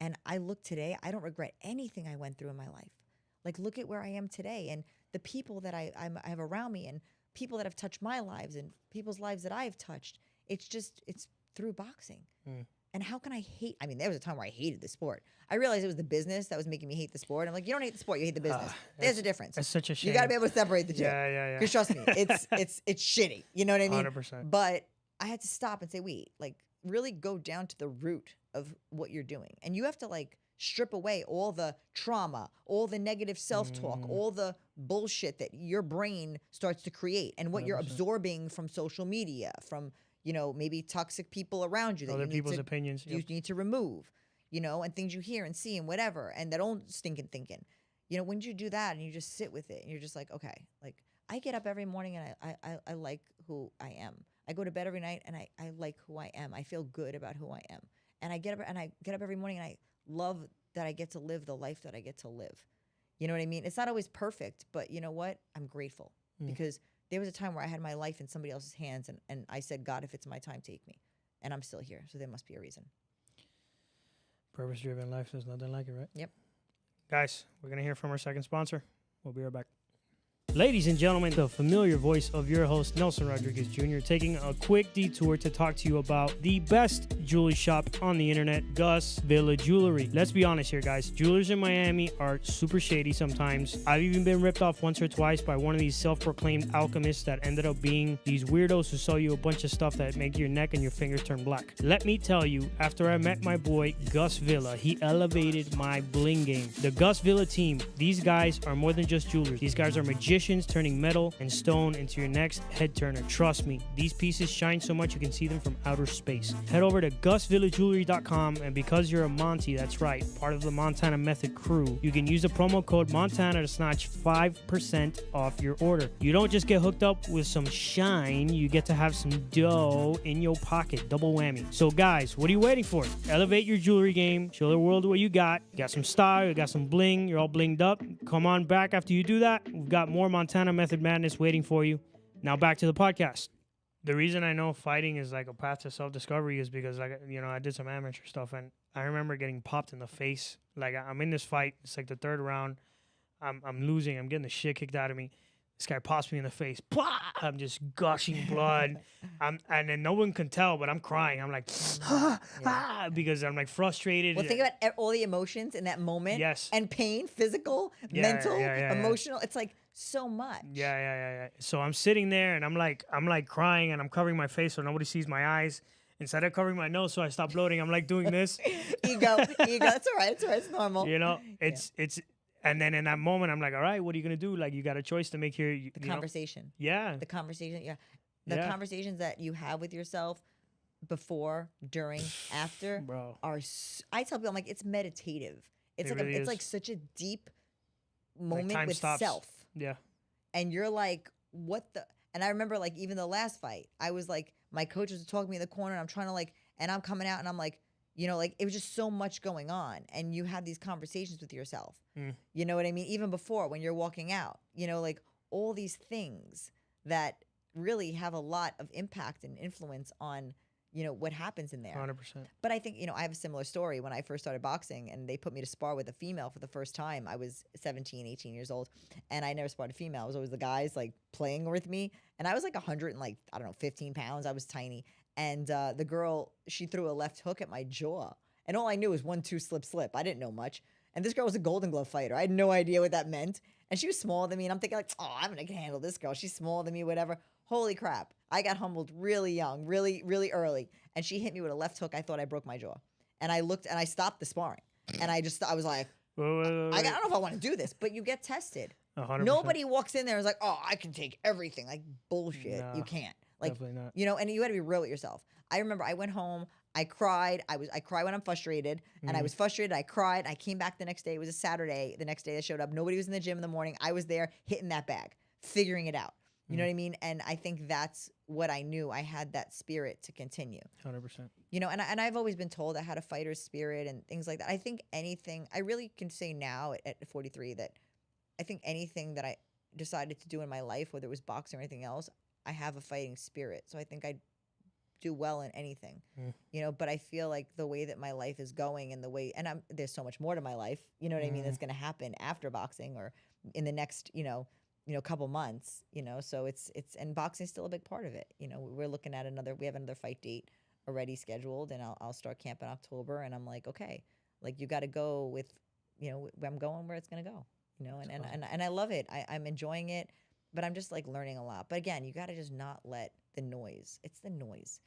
And I look today, I don't regret anything I went through in my life. Like, look at where I am today, and the people that I have around me, and people that have touched my lives, and people's lives that I've touched. It's through boxing. And how can I hate? I mean, there was a time where I hated the sport. I realized it was the business that was making me hate the sport. I'm like, you don't hate the sport, you hate the business. There's a difference. That's such a shame. You got to be able to separate the two. Yeah. Because trust me, it's shitty. You know what I mean? 100%. But I had to stop and say, wait, like, really go down to the root of what you're doing. And you have to, like, strip away all the trauma, all the negative self-talk, all the bullshit that your brain starts to create, and what 100%. You're absorbing from social media, from, you know, maybe toxic people around you that other people's opinions you need to remove, you know, and things you hear and see and whatever, and that own stinking thinking. You know, when you do that and you just sit with it and you're just like, okay, like, I get up every morning and I like who I am. I go to bed every night and I like who I am. I feel good about who I am. And I get up every morning and I love that I get to live the life that I get to live. You know what I mean? It's not always perfect, but you know what? I'm grateful because there was a time where I had my life in somebody else's hands, and I said, God, if it's my time, take me. And I'm still here, so there must be a reason. Purpose-driven life, there's nothing like it, right? Yep. Guys, we're going to hear from our second sponsor. We'll be right back. Ladies and gentlemen, the familiar voice of your host, Nelson Rodriguez Jr., taking a quick detour to talk to you about the best jewelry shop on the internet, Gus Villa Jewelry. Let's be honest here, guys. Jewelers in Miami are super shady sometimes. I've even been ripped off once or twice by one of these self-proclaimed alchemists that ended up being these weirdos who sell you a bunch of stuff that make your neck and your fingers turn black. Let me tell you, after I met my boy, Gus Villa, he elevated my bling game. The Gus Villa team, these guys are more than just jewelers. These guys are magicians. positions, turning metal and stone into your next head turner. Trust me, these pieces shine so much you can see them from outer space. Head over to GusVillageJewelry.com, and because you're a Monty, that's right, part of the Montana Method crew, you can use the promo code Montana to snatch 5% off your order. You don't just get hooked up with some shine, you get to have some dough in your pocket. Double whammy. So guys, what are you waiting for? Elevate your jewelry game. Show the world what you got. You got some style, you got some bling, you're all blinged up. Come on back after you do that. We've got more Montana Method madness waiting for you. Now back to the podcast. The reason I know fighting is like a path to self-discovery is because, like, you know, I did some amateur stuff, and I remember getting popped in the face. Like, I'm in this fight. It's like the third round. I'm losing. I'm getting the shit kicked out of me. This guy pops me in the face. Blah! I'm just gushing blood. And then no one can tell, but I'm crying. I'm like, because I'm like frustrated. Well, think about all the emotions in that moment. Yes. And pain, physical, mental, emotional. It's like so much. Yeah. So I'm sitting there and I'm like crying and I'm covering my face so nobody sees my eyes. Instead of covering my nose so I stop bloating, I'm like doing this. Ego. That's all right. It's normal. You know, it's. And then in that moment, I'm like, all right, what are you going to do? Like, you got a choice to make here. The conversation. Yeah. The conversation. Yeah. The conversations that you have with yourself before, during, after Bro. are, I tell people, I'm like, it's meditative. It's like, really it's is. like such a deep moment time with stops. self. Yeah. And you're like, what the, and I remember like even the last fight, I was like, my coach was talking to me in the corner and I'm trying to like, and I'm coming out and I'm like, you know, like it was just so much going on, and you have these conversations with yourself. You know what I mean? Even before when you're walking out, you know, like all these things that really have a lot of impact and influence on, you know, what happens in there. 100%. But I think, you know, I have a similar story. When I first started boxing and they put me to spar with a female for the first time, I was 17, 18 years old, and I never sparred a female. It was always the guys like playing with me, and I was like 100 and like, I don't know, 15 pounds. I was tiny. And the girl, she threw a left hook at my jaw. And all I knew was 1-2 slip. I didn't know much. And this girl was a Golden Glove fighter. I had no idea what that meant. And she was smaller than me. And I'm thinking like, oh, I'm going to handle this girl. She's smaller than me, whatever. Holy crap. I got humbled really young, really, really early. And she hit me with a left hook. I thought I broke my jaw. And I looked and I stopped the sparring. And I was like, Wait. I don't know if I want to do this. But you get tested. 100%. Nobody walks in there and is like, oh, I can take everything. Like, bullshit. No. You can't. Like, Definitely not. you know, and you got to be real with yourself. I remember I went home, I cried. I cry when I'm frustrated, and I was frustrated. I cried. I came back the next day. It was a Saturday. The next day I showed up. Nobody was in the gym in the morning. I was there hitting that bag, figuring it out. You know what I mean? And I think that's what I knew. I had that spirit to continue. 100%. You know, and I've always been told I had a fighter's spirit and things like that. I think anything, I really can say now at 43 that I think anything that I decided to do in my life, whether it was boxing or anything else, I have a fighting spirit. So I think I'd do well in anything, you know, but I feel like the way that my life is going and the way, and there's so much more to my life, you know what I mean, that's going to happen after boxing or in the next, you know, couple months, you know, so it's, and boxing is still a big part of it. You know, we're looking at we have another fight date already scheduled, and I'll start camp in October, and I'm like, okay, like you got to go with, you know, I'm going where it's going to go, you know, and I love it. I'm enjoying it. But I'm just like learning a lot. But again, you got to just not let the noise. It's the noise.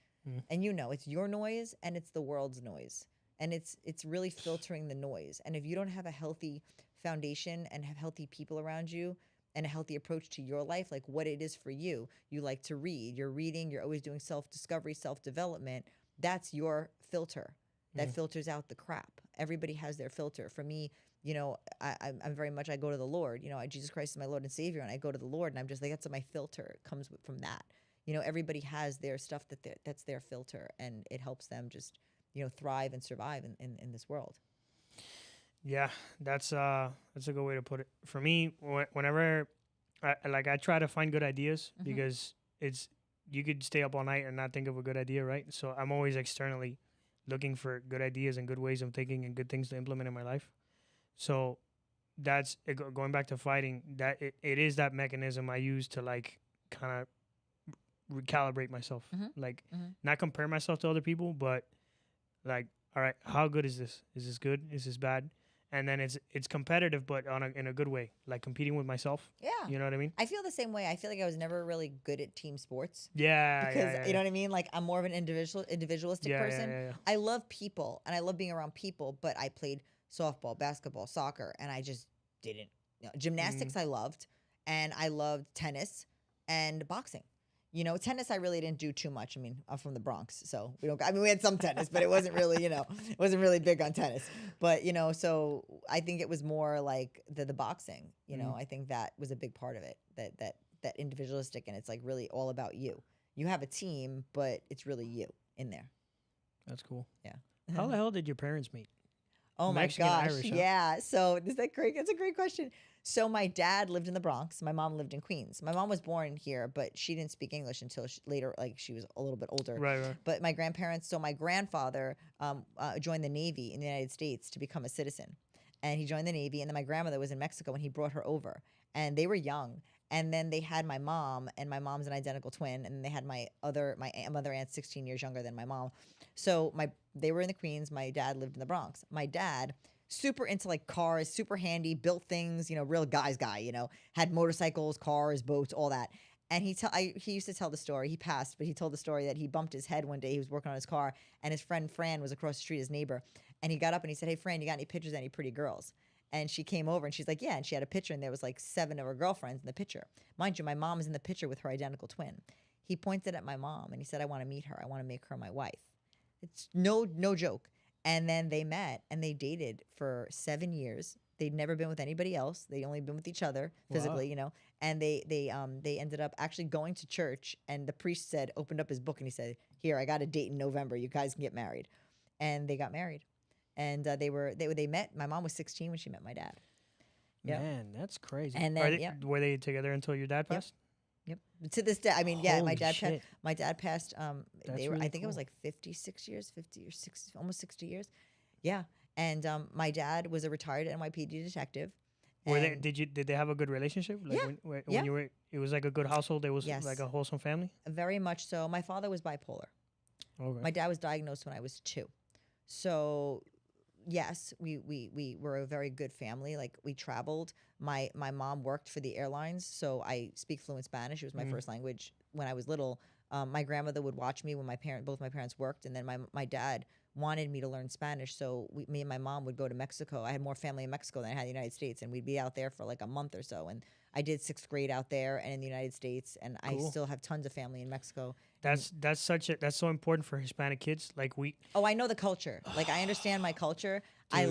And you know, it's your noise and it's the world's noise. And it's really filtering the noise. And if you don't have a healthy foundation and have healthy people around you and a healthy approach to your life, like what it is for you, you like to read, you're reading, you're always doing self-discovery, self-development, that's your filter. That filters out the crap. Everybody has their filter. For me, you know, I'm very much, I go to the Lord. You know, Jesus Christ is my Lord and Savior, and I go to the Lord, and I'm just like, that's my filter. It comes from that. You know, everybody has their stuff that's their filter, and it helps them just, you know, thrive and survive in this world. Yeah, that's a good way to put it. For me, whenever I try to find good ideas because you could stay up all night and not think of a good idea, right? So I'm always externally looking for good ideas and good ways of thinking and good things to implement in my life. So that's going back to fighting. That it is that mechanism I use to like kind of recalibrate myself, like not compare myself to other people, but like, all right, how good is this? Is this good? Is this bad? And then it's competitive, but in a good way, like competing with myself. Yeah, you know what I mean. I feel the same way. I feel like I was never really good at team sports. Yeah, because you know what I mean. Like I'm more of an individualistic person. Yeah. I love people and I love being around people, but I played softball, basketball, soccer, and I just didn't. You know, gymnastics I loved, and I loved tennis and boxing. You know, tennis I really didn't do too much. I mean, I'm from the Bronx, so we don't. I mean, we had some tennis, but it wasn't really, it wasn't really big on tennis. But so I think it was more like the boxing. I think that was a big part of it. That individualistic, and it's like really all about you. You have a team, but it's really you in there. That's cool. Yeah. How the hell did your parents meet? Oh Mexican, my gosh. Irish, huh? Yeah. So is that great? That's a great question. So my dad lived in the Bronx. My mom lived in Queens. My mom was born here, but she didn't speak English until later, like she was a little bit older. Right. But my grandparents, so my grandfather joined the Navy in the United States to become a citizen. And he joined the Navy. And then my grandmother was in Mexico and he brought her over. And they were young. And then they had my mom, and my mom's an identical twin. And they had my other aunt 16 years younger than my mom. So they were in the Queens. My dad lived in the Bronx. My dad, super into like cars, super handy, built things, real guy's guy, had motorcycles, cars, boats, all that. And he used to tell the story. He passed, but he told the story that he bumped his head one day. He was working on his car, and his friend Fran was across the street, his neighbor. And he got up and he said, "Hey, Fran, you got any pictures of any pretty girls?" And she came over and she's like, "Yeah." And she had a picture, and there was like 7 of her girlfriends in the picture. Mind you, my mom is in the picture with her identical twin. He pointed at my mom and he said, "I want to meet her. I want to make her my wife." It's no joke. And then they met and they dated for 7 years. They'd never been with anybody else. They'd only been with each other physically, And they ended up actually going to church. And the priest opened up his book and he said, "Here, I got a date in November. You guys can get married." And they got married. And they met. My mom was 16 when she met my dad. Yep. Man, that's crazy. And then were they together until your dad passed? Yep. To this day, I mean, yeah, my Holy dad shit. my dad passed. They were, really I think it was cool. like 56 years, 50 or 60, almost 60 years. Yeah. And my dad was a retired NYPD detective. Were they? and Did they have a good relationship? Like Yeah. when Yeah. you were, it was like a good household. It was Yes. like a wholesome family. Very much so. My father was bipolar. Okay. My dad was diagnosed when I was 2. So yes, we were a very good family. Like we traveled. My mom worked for the airlines, so I speak fluent Spanish. It was my first language when I was little. My grandmother would watch me when both my parents worked, and then my dad wanted me to learn Spanish. So me and my mom would go to Mexico. I had more family in Mexico than I had in the United States, and we'd be out there for like a month or so. And I did 6th grade out there and in the United States, and I Cool. still have tons of family in Mexico. That's so important for Hispanic kids. Like Oh, I know the culture. Like I understand my culture. I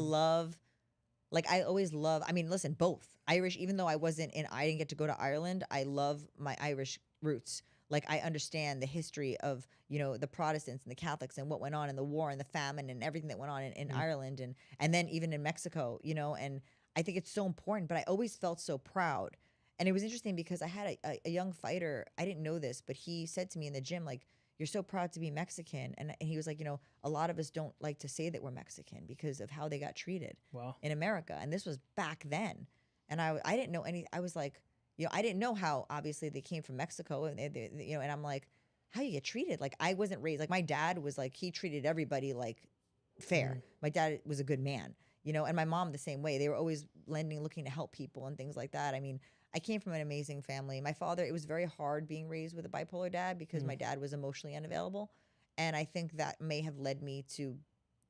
always love. I mean, listen, both Irish. Even though I didn't get to go to Ireland. I love my Irish roots. Like I understand the history of the Protestants and the Catholics and what went on in the war and the famine and everything that went on in Ireland and then even in Mexico. And I think it's so important. But I always felt so proud. And it was interesting because I had a young fighter. I didn't know this, but he said to me in the gym, like, "You're so proud to be Mexican." And he was like, a lot of us don't like to say that we're Mexican because of how they got treated in America. And this was back then. And I didn't know any. I was like, I didn't know how obviously they came from Mexico. And, and I'm like, how you get treated? Like, I wasn't raised. Like, my dad was like, he treated everybody like fair. My dad was a good man, and my mom the same way. They were always looking to help people and things like that. I mean, I came from an amazing family. My father, it was very hard being raised with a bipolar dad because my dad was emotionally unavailable. And I think that may have led me to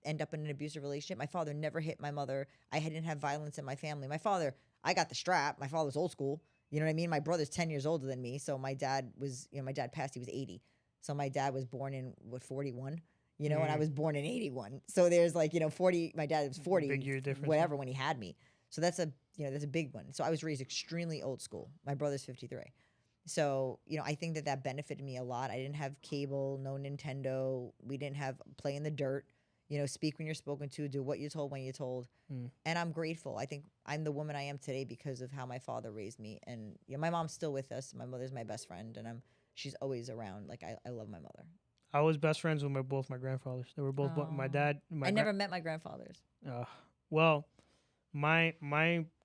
end up in an abusive relationship. My father never hit my mother. I didn't have violence in my family. My father, I got the strap. My father was old school. You know what I mean? My brother's 10 years older than me. So my dad was, my dad passed, he was 80. So my dad was born in, 41? And I was born in 81. So there's 40, my dad was 40, Big year difference. whatever, when he had me. So that's that's a big one. So I was raised extremely old school. My brother's 53. So, I think that benefited me a lot. I didn't have cable, no Nintendo. We didn't have play in the dirt. Speak when you're spoken to, do what you're told when you're told. And I'm grateful. I think I'm the woman I am today because of how my father raised me. And my mom's still with us. My mother's my best friend, and she's always around. Like I love my mother. I was best friends with both my grandfathers. They were both my dad. I never met my grandfathers. Well, my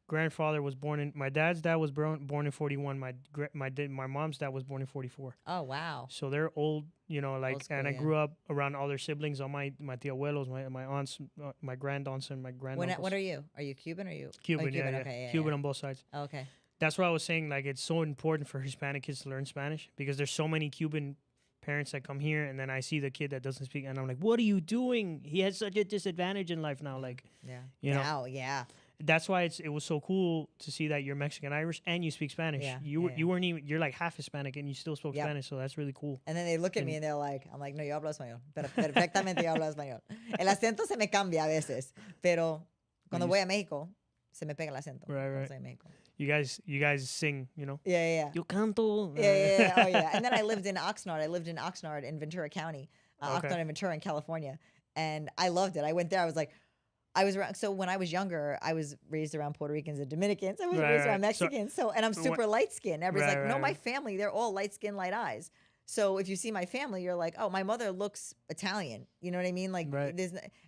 grandfather was born in. My dad's dad was born in 41. My mom's dad was born in 44. Oh wow! So they're old, Old school, and I yeah. grew up around all their siblings, all my tía abuelos, my aunts, my grandaunts, and my granduncles. What are you? Are you Cuban? Or are you Cuban? oh, Cuban? Yeah, Okay, Cuban on both sides. Oh, okay. That's why I was saying, like, it's so important for Hispanic kids to learn Spanish because there's so many Cuban parents that come here, and then I see the kid that doesn't speak, and I'm like, what are you doing? He has such a disadvantage in life now, like, Yeah. you know. Now, yeah. that's why it was so cool to see that you're Mexican Irish and you speak Spanish. Yeah, You weren't even, you're like half Hispanic and you still spoke Yep. Spanish, so that's really cool. And then they look at me and they're like, I'm like, no, yo hablo español. Perfectamente yo hablo español. El acento se me cambia a veces, pero cuando voy a México, se me pega el acento. Right, cuando right. estoy en México. You guys sing, you know. Yeah. Yo canto. Yeah. Oh, yeah. And then I lived in Oxnard. I lived in Oxnard in Ventura County, Okay. Oxnard and Ventura in California. And I loved it. I went there. I was like, I was around. So when I was younger, I was raised around Puerto Ricans and Dominicans. I was Right, raised right. around Mexicans. And I'm super light skinned. Everybody's Right, like, no, right, my right. family, they're all light skinned, light eyes. So if you see my family, you're like, oh, my mother looks Italian. You know what I mean? Like, Right.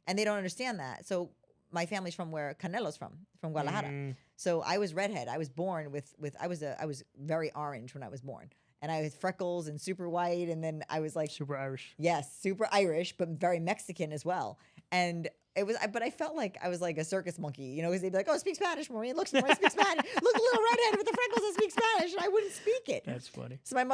and they don't understand that. So my family's from where Canelo's from Guadalajara. Mm. So I was redhead. I was born with I was very orange when I was born, and I had freckles and super white. And then I was like, Super Irish. yes, super Irish, but very Mexican as well. And it was, but I felt like I was like a circus monkey, you know, because they'd be like, oh, speak Spanish, Maureen. Look, Maureen speaks Spanish. Look, a little redhead with the freckles that speaks Spanish, and I wouldn't speak it. That's funny. So my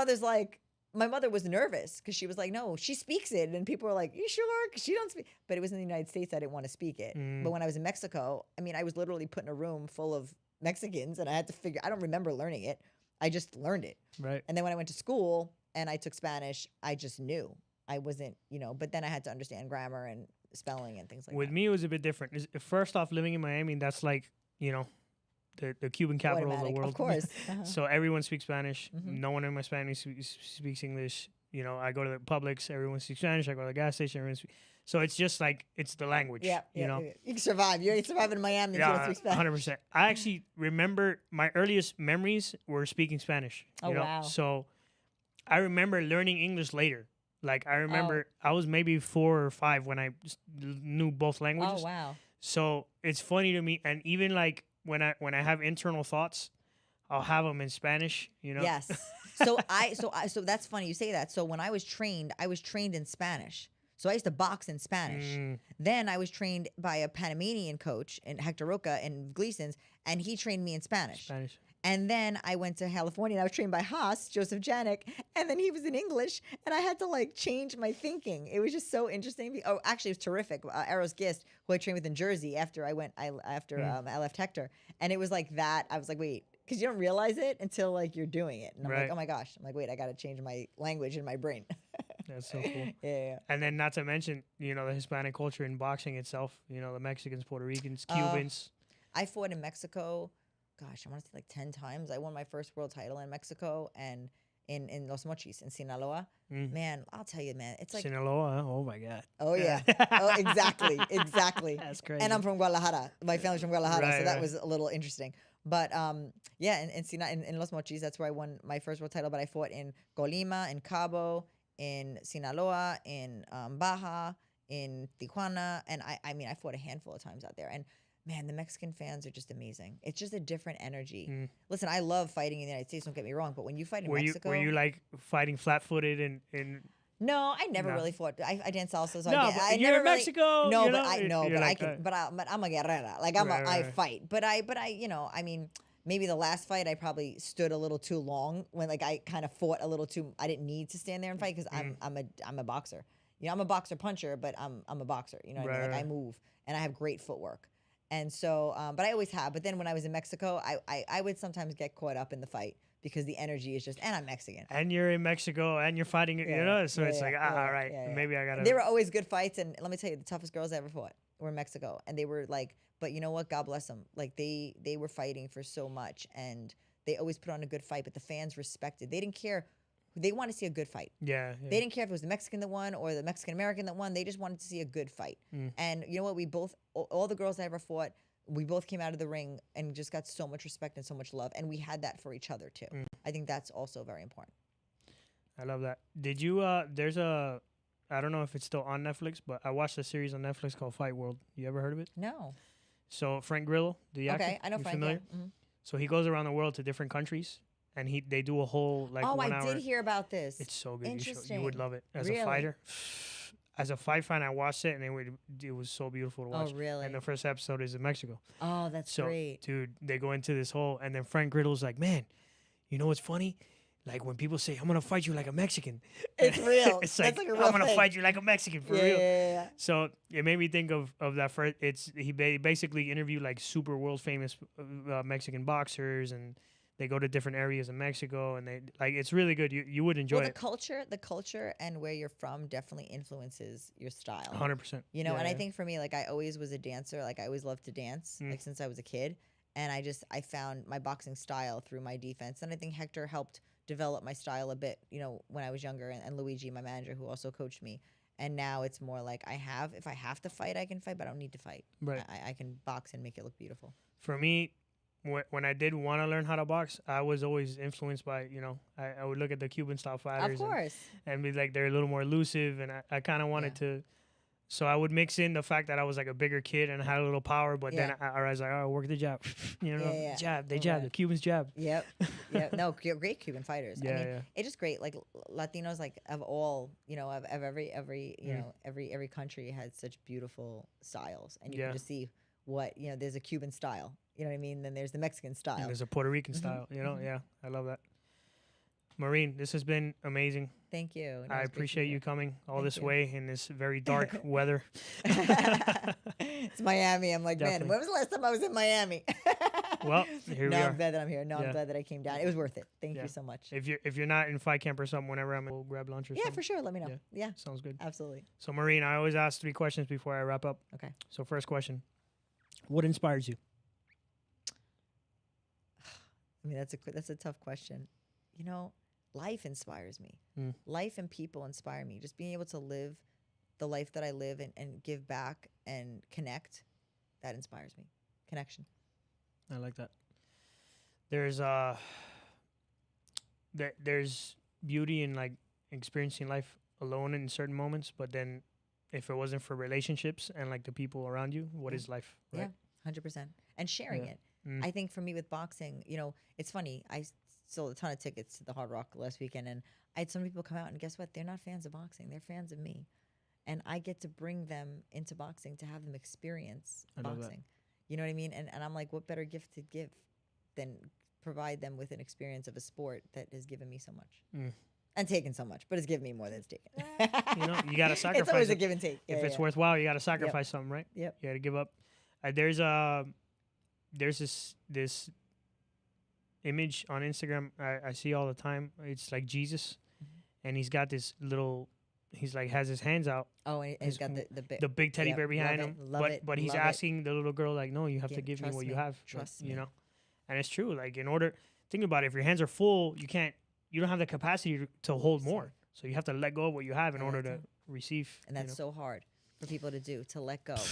mother was nervous because she was like, no, she speaks it. And people were like, you sure? Because she don't speak. But it was in the United States. I didn't want to speak it. Mm. But when I was in Mexico, I mean, I was literally put in a room full of Mexicans and I had to figure, I don't remember learning it. I just learned it. Right. And then when I went to school and I took Spanish, I just knew. I wasn't, but then I had to understand grammar and spelling and things like With that. me, it was a bit different. First off, living in Miami, that's like, the Cuban capital of the Automatic, world. of course. Uh-huh. So everyone speaks Spanish. Mhm. No one in my Spanish speaks English. I go to the Publix, everyone speaks Spanish. I go to the gas station, everyone speaks. So it's just like, it's the language. Yeah, you know? You can survive. You survive in Miami if you don't Yeah, speak Spanish. 100%. I actually remember my earliest memories were speaking Spanish. Oh, you know? wow. So I remember learning English later. Like, I remember I was maybe 4 or 5 when I knew both languages. Oh, wow. So it's funny to me. And even like when I have internal thoughts, I'll have them in Spanish, you know? Yes. So that's funny you say that. So when I was trained in Spanish. So I used to box in Spanish. Mm. Then I was trained by a Panamanian coach in Hector Roca and Gleason's, and he trained me in Spanish. And then I went to California and I was trained by Haas, Joseph Janik, and then he was in English, and I had to like change my thinking. It was just so interesting. Oh, actually, it was terrific. Eros Gist, who I trained with in Jersey after I left Hector, and it was like that. I was like, wait, because you don't realize it until like you're doing it, and I'm like, oh my gosh, I'm like, wait, I got to change my language in my brain. That's so cool. Yeah. And then not to mention, the Hispanic culture in boxing itself, the Mexicans, Puerto Ricans, Cubans. I fought in Mexico. Gosh, I want to say like 10 times. I won my first world title in Mexico and in Los Mochis in Sinaloa. Mm. Man, I'll tell you, man, it's like Sinaloa, huh? Oh my God. Oh yeah. Oh, exactly. That's crazy. And I'm from Guadalajara. My family's from Guadalajara, Right, so that right. was a little interesting. But yeah, in Los Mochis, that's where I won my first world title. But I fought in Colima, in Cabo, in Sinaloa, in Baja, in Tijuana, and I mean I fought a handful of times out there. And man, the Mexican fans are just amazing. It's just a different energy. Mm. Listen, I love fighting in the United States. Don't get me wrong, but when you fight in Mexico, were you like fighting flat-footed and no, I never No. really fought. I danced salsa, so No, I, but I you're never in really, Mexico, No, you but know, I know, you're but I like, can. But I'm a guerrera. Like Right, I right. fight. But I, I mean, maybe the last fight I probably stood a little too long when like I kind of fought a little too. I didn't need to stand there and fight because I'm a boxer. I'm a boxer puncher, but I'm a boxer. You know what I mean? Right, Like I right. move and I have great footwork. And so, but I always have. But then when I was in Mexico, I would sometimes get caught up in the fight because the energy is just, and I'm Mexican. and you're in Mexico and you're fighting, so it's like, all right, maybe I gotta. They were always good fights, and let me tell you, the toughest girls I ever fought were in Mexico, and they were like, but you know what? God bless them. Like they were fighting for so much, and they always put on a good fight. But the fans respected. They didn't care. They wanted to see a good fight. yeah. They didn't care if it was the Mexican that won or the Mexican American that won. They just wanted to see a good fight. Mm. And you know what? We both, all the girls I ever fought, we both came out of the ring and just got so much respect and so much love, and we had that for each other too. Mm. I think that's also very important. I love that. Did you? There's a, I don't know if it's still on Netflix, but I watched a series on Netflix called Fight World. You ever heard of it? No. So Frank Grillo, the actor. Okay, I know you Frank. familiar? Yeah. Mhm. So he goes around the world to different countries, and they do a whole like Oh, 1 I hour. did hear about this. It's so good. You would Interesting. love it as Really? a fighter. As a fight fan, I watched it, and it was so beautiful to watch. Oh, really? And the first episode is in Mexico. Oh, that's So, great. dude, they go into this whole, and then Frank Grillo's like, man, you know what's funny? like when people say, I'm going to fight you like a Mexican. It's real. It's That's like, like a real I'm going to thing. fight you like a Mexican for Yeah, real. yeah. So it made me think of that first. He basically interviewed like super world famous Mexican boxers, and they go to different areas in Mexico, and they like it's really good. You would enjoy Well, it. the culture and where you're from definitely influences your style. 100%. You know, Yeah, and I yeah. think for me, like I always was a dancer. Like I always loved to dance, like since I was a kid. And I found my boxing style through my defense. And I think Hector helped develop my style a bit, you know, when I was younger, and Luigi, my manager, who also coached me. And now it's more like if I have to fight, I can fight, but I don't need to fight. Right. I can box and make it look beautiful. For me, when I did want to learn how to box, I was always influenced by, you know, I would look at the Cuban style fighters Of course. and be like, they're a little more elusive, and I kind of wanted to. So I would mix in the fact that I was like a bigger kid and had a little power, but then I was like, oh, work the jab, you know, jab, they jab, the Cubans jab. Yep. Yep. No, great Cuban fighters. Yeah, I mean, yeah. it's just great. Like Latinos, like of all, you know, of every you know, every country has such beautiful styles, and you can just see what, you know. There's a Cuban style, you know what I mean. Then there's the Mexican style. And there's a Puerto Rican style, you know. Yeah, I love that. Maureen, this has been amazing. Thank you. I appreciate you coming all Thank this you. way in this very dark weather. It's Miami. I'm like, Definitely. man, when was the last time I was in Miami? Well, here no, we are. I'm glad that I'm here. No, Yeah. I'm glad that I came down. It was worth it. Thank Yeah. you so much. If you're not in fight camp or something, whenever we'll grab lunch or Yeah, something. for sure. Let me know. Yeah, Sounds good. absolutely. So Maureen, I always ask 3 questions before I wrap up. Okay. So first question, what inspires you? I mean, that's a tough question. You know, life inspires me. Mm. Life and people inspire me. Just being able to live the life that I live and give back and connect, that inspires me. Connection. I like that. There's beauty in like experiencing life alone in certain moments, but then if it wasn't for relationships and like the people around you, what is life, right? Yeah, 100%. And sharing Yeah. it. Mm. I think for me with boxing, you know, it's funny. I sold a ton of tickets to the Hard Rock last weekend, and I had some people come out, and guess what? They're not fans of boxing. They're fans of me. And I get to bring them into boxing to have them experience I love that. boxing. You know what I mean? And I'm like, what better gift to give than provide them with an experience of a sport that has given me so much. Mm. And taken so much, but it's given me more than it's taken. You know, you gotta sacrifice. It's always a it. give and take. If Yeah, it's yeah. worthwhile, you gotta sacrifice something, right? Yep. You gotta give up. There's this image on Instagram I see all the time. It's like Jesus, and he's got this little. He's like has his hands out, Oh, and his he's got w- the big teddy Yep, bear behind love him. it, love it, But he's love it. asking the little girl like, no, you have to give me trust what you me, have. trust you me. know, and it's true. Like in order, think about it. If your hands are full, you don't have the capacity to hold more. So you have to let go of what you have in Yeah, order that's to receive. And that's so hard for people to do, to let go. Man.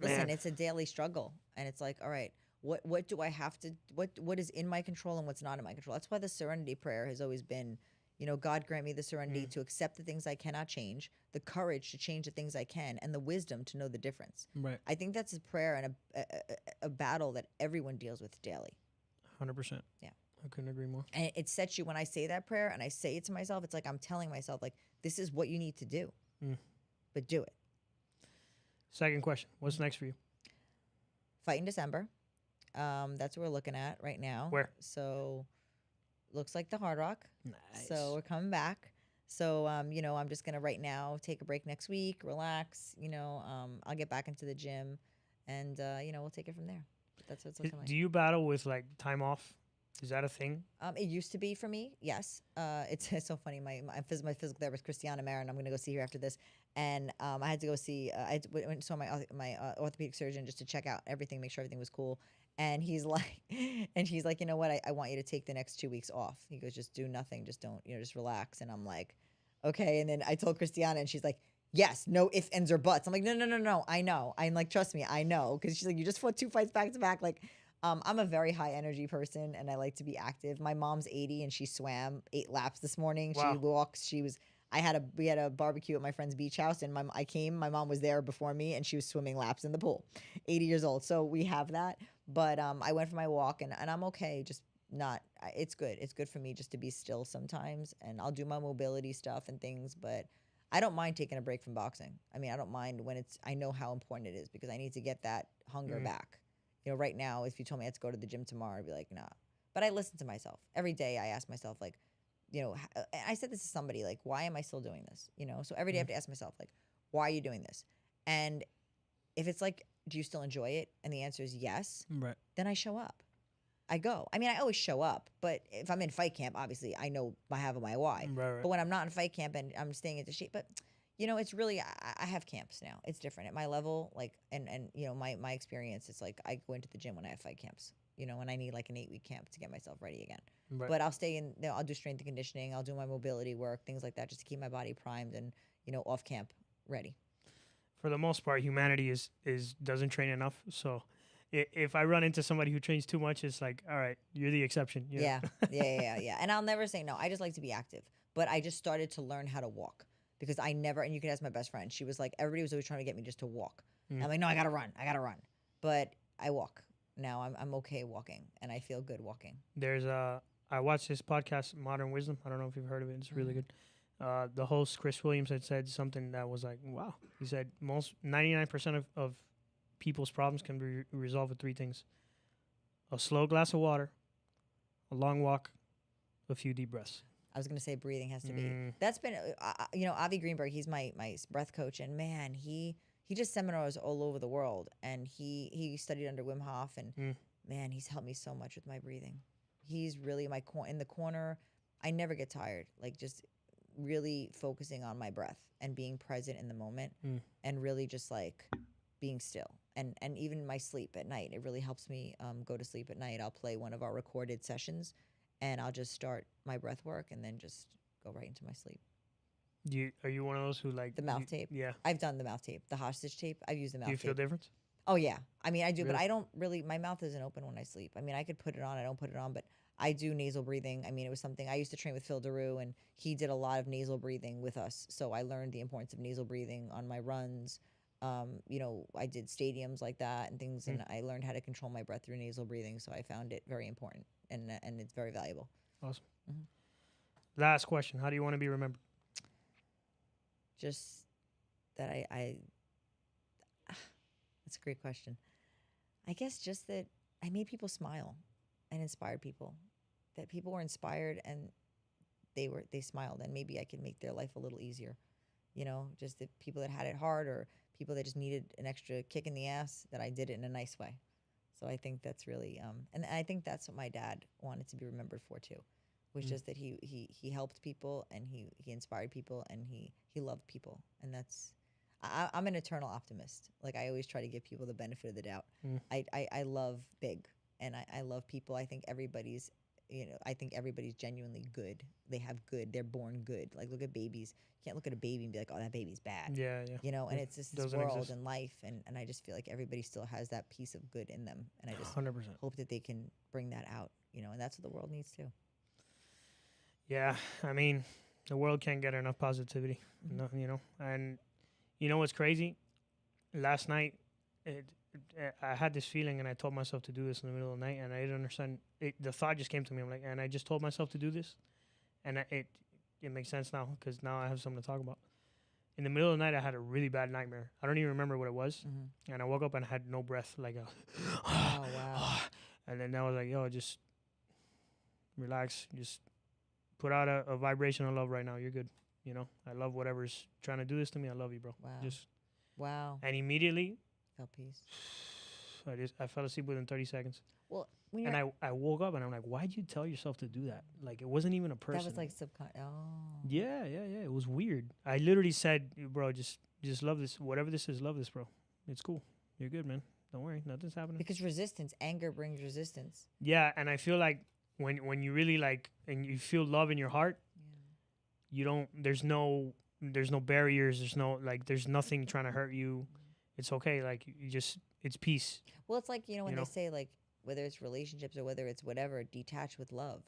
Listen, it's a daily struggle. And it's like, all right, what do I have to, what is in my control and what's not in my control? That's why the serenity prayer has always been, you know, God grant me the serenity to accept the things I cannot change, the courage to change the things I can, and the wisdom to know the difference. Right. I think that's a prayer and a battle that everyone deals with daily. 100%. Yeah. I couldn't agree more. And it sets you, when I say that prayer and I say it to myself, it's like I'm telling myself, like, this is what you need to do. But do it. Second question. What's next for you? Fight in December. That's what we're looking at right now. Where? So looks like the Hard Rock. Nice. So we're coming back. So, you know, I'm just going to right now take a break next week, relax, you know, I'll get back into the gym and, you know, we'll take it from there. That's what it's looking like. Do you battle with like time off? Is that a thing? It used to be for me, yes. It's so funny. My physical therapist, Christiana Marin, I'm going to go see her after this. And I had to go see, I went and saw my orthopedic surgeon just to check out everything, make sure everything was cool. And he's like, you know what? I want you to take the next 2 weeks off. He goes, just do nothing. Just don't, you know, just relax. And I'm like, okay. And then I told Christiana and she's like, yes, no ifs, ands, or buts. I'm like, no. I know. I'm like, trust me, I know. Because she's like, you just fought 2 fights back to back. Like, I'm a very high energy person and I like to be active. My mom's 80 and she swam 8 laps this morning. Wow. She walks. We had a barbecue at my friend's beach house and my mom was there before me and she was swimming laps in the pool, 80 years old. So we have that. But I went for my walk and I'm okay. Just not, it's good. It's good for me just to be still sometimes. And I'll do my mobility stuff and things, but I don't mind taking a break from boxing. I mean, I don't mind when I know how important it is because I need to get that hunger back. You know, right now, if you told me I had to go to the gym tomorrow, I'd be like, nah. But I listen to myself. Every day I ask myself, like, I said this to somebody, like, why am I still doing this? So every day I have to ask myself, like, why are you doing this? And if it's like, do you still enjoy it? And the answer is yes. Right. Then I show up. I go. I mean, I always show up, but if I'm in fight camp, obviously I know I have my why. Right. But when I'm not in fight camp and I'm staying at the shape, but it's really, I have camps now. It's different at my level, like, and my experience, it's like I go into the gym when I have fight camps, and I need like an 8-week camp to get myself ready again. Right. But I'll stay in, I'll do strength and conditioning, I'll do my mobility work, things like that, just to keep my body primed and, off camp ready. For the most part, humanity doesn't train enough. So if I run into somebody who trains too much, it's like, all right, you're the exception. Yeah. And I'll never say no. I just like to be active. But I just started to learn how to walk because and you can ask my best friend. She was like, everybody was always trying to get me just to walk. I'm like, no, I got to run. But I walk. Now I'm okay walking and I feel good walking. I watched this podcast, Modern Wisdom. I don't know if you've heard of it. It's really good. The host, Chris Williams, had said something that was like, wow. He said 99% of people's problems can be resolved with 3 things: a slow glass of water, a long walk, a few deep breaths. I was going to say breathing has to be. That's been, Avi Greenberg, he's my breath coach. And man, he does seminars all over the world. And he studied under Wim Hof. And man, he's helped me so much with my breathing. He's really in the corner. I never get tired. Like just really focusing on my breath and being present in the moment and really just like being still. And even my sleep at night, it really helps me go to sleep at night. I'll play one of our recorded sessions and I'll just start my breath work and then just go right into my sleep. Are you one of those who like the mouth tape? Yeah. I've done the mouth tape, the hostage tape. I've used the mouth tape. Do you feel difference? Oh yeah. I mean, I do, Really? but I don't really, my mouth isn't open when I sleep. I mean, I could put it on, I don't put it on, but I do nasal breathing. I mean, it was something I used to train with Phil Daru and he did a lot of nasal breathing with us. So I learned the importance of nasal breathing on my runs. I did stadiums like that and things, and I learned how to control my breath through nasal breathing. So I found it very important and it's very valuable. Awesome. Last question. How do you want to be remembered? Just that that's a great question. I guess just that I made people smile and inspired people, that people were inspired and they smiled, and maybe I could make their life a little easier. Just the people that had it hard or people that just needed an extra kick in the ass, that I did it in a nice way. So I think that's really, and I think that's what my dad wanted to be remembered for too, was just that he helped people and he inspired people and he loved people. And that's, I'm an eternal optimist. Like I always try to give people the benefit of the doubt. I love big and I love people. I think everybody's genuinely good. They're born good. Like look at babies. You can't look at a baby and be like, oh, that baby's bad. Yeah. And it's just this Doesn't world exist. and life. And I just feel like everybody still has that piece of good in them. And I just 100%. hope that they can bring that out, and that's what the world needs too. Yeah. I mean, the world can't get enough positivity, and what's crazy? Last night, I had this feeling and I told myself to do this in the middle of the night and I didn't understand it. The thought just came to me. I'm like, and I just told myself to do this. And it makes sense now because now I have something to talk about. In the middle of the night, I had a really bad nightmare. I don't even remember what it was. And I woke up and I had no breath. Like, Oh, wow. And then I was like, yo, just relax. Just put out a vibration of love right now. You're good. I love whatever's trying to do this to me. I love you, bro. Wow. Wow. And immediately, Felt peace. I fell asleep within 30 seconds. Well, when And I woke up and I'm like, why'd you tell yourself to do that? Like, it wasn't even a person. that was like subconscious. Oh. Yeah. It was weird. I literally said, bro, just love this. Whatever this is, love this, bro. It's cool. You're good, man. Don't worry. Nothing's happening. Because anger brings resistance. Yeah, and I feel like when you really like, and you feel love in your heart, you don't, there's no barriers. There's nothing trying to hurt you. It's okay. Like, it's peace. Well, it's like, when they say, like, whether it's relationships or whether it's whatever, detach with love.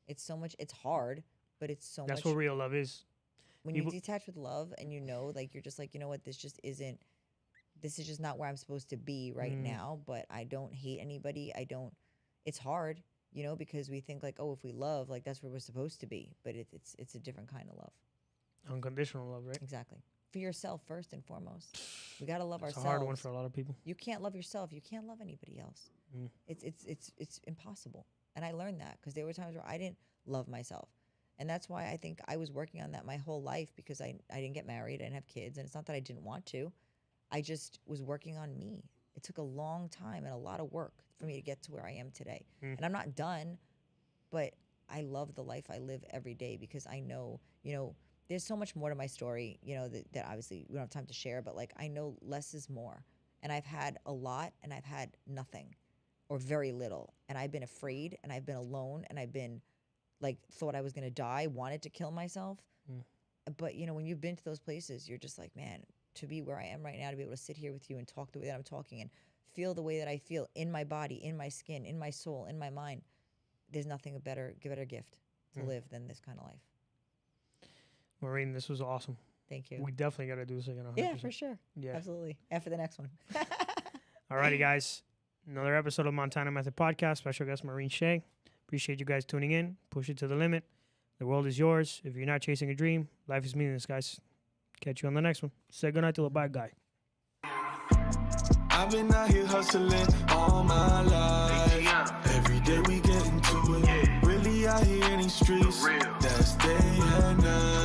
It's so much, it's hard, but it's so much. That's what real love is. When you detach with love and like, you're just like, you know what, this is just not where I'm supposed to be right now, but I don't hate anybody. It's hard, because we think like, oh, if we love, like that's where we're supposed to be, but it's a different kind of love. Unconditional love, right? Exactly. For yourself first and foremost. We got to love It's ourselves. a hard one for a lot of people. You can't love yourself. You can't love anybody else. It's impossible. And I learned that because there were times where I didn't love myself. And that's why I think I was working on that my whole life, because I didn't get married, I didn't have kids, and it's not that I didn't want to. I just was working on me. It took a long time and a lot of work for me to get to where I am today. And I'm not done, but I love the life I live every day, because I know, you know, there's so much more to my story, you know, that obviously we don't have time to share, but like I know less is more. And I've had a lot and I've had nothing or very little. And I've been afraid and I've been alone and I've been like thought I was going to die, wanted to kill myself. But, you know, when you've been to those places, you're just like, man, to be where I am right now, to be able to sit here with you and talk the way that I'm talking and feel the way that I feel in my body, in my skin, in my soul, in my mind, there's nothing a better gift to live than this kind of life. Maureen, this was awesome. Thank you. We definitely got to do this again. 100%. Yeah, for sure. Yeah. Absolutely. After the next one. Alrighty, guys. Another episode of Montana Method Podcast. Special guest Maureen Shea. Appreciate you guys tuning in. Push it to the limit. The world is yours. If you're not chasing a dream, life is meaningless, guys. Catch you on the next one. Say goodnight to the bad guy. I've been out here hustling all my life. Every day we get into it. Really out here in these streets. That's day and night.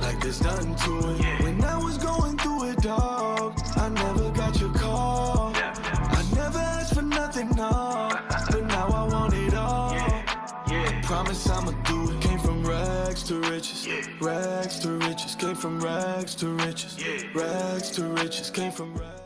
Like there's nothing to it. When I was going through it, dog, I never got your call. I never asked for nothing, no. But now I want it all. I promise I'ma do it. Came from rags to riches. Rags to riches. Came from rags to riches. Rags to riches. Came from rags.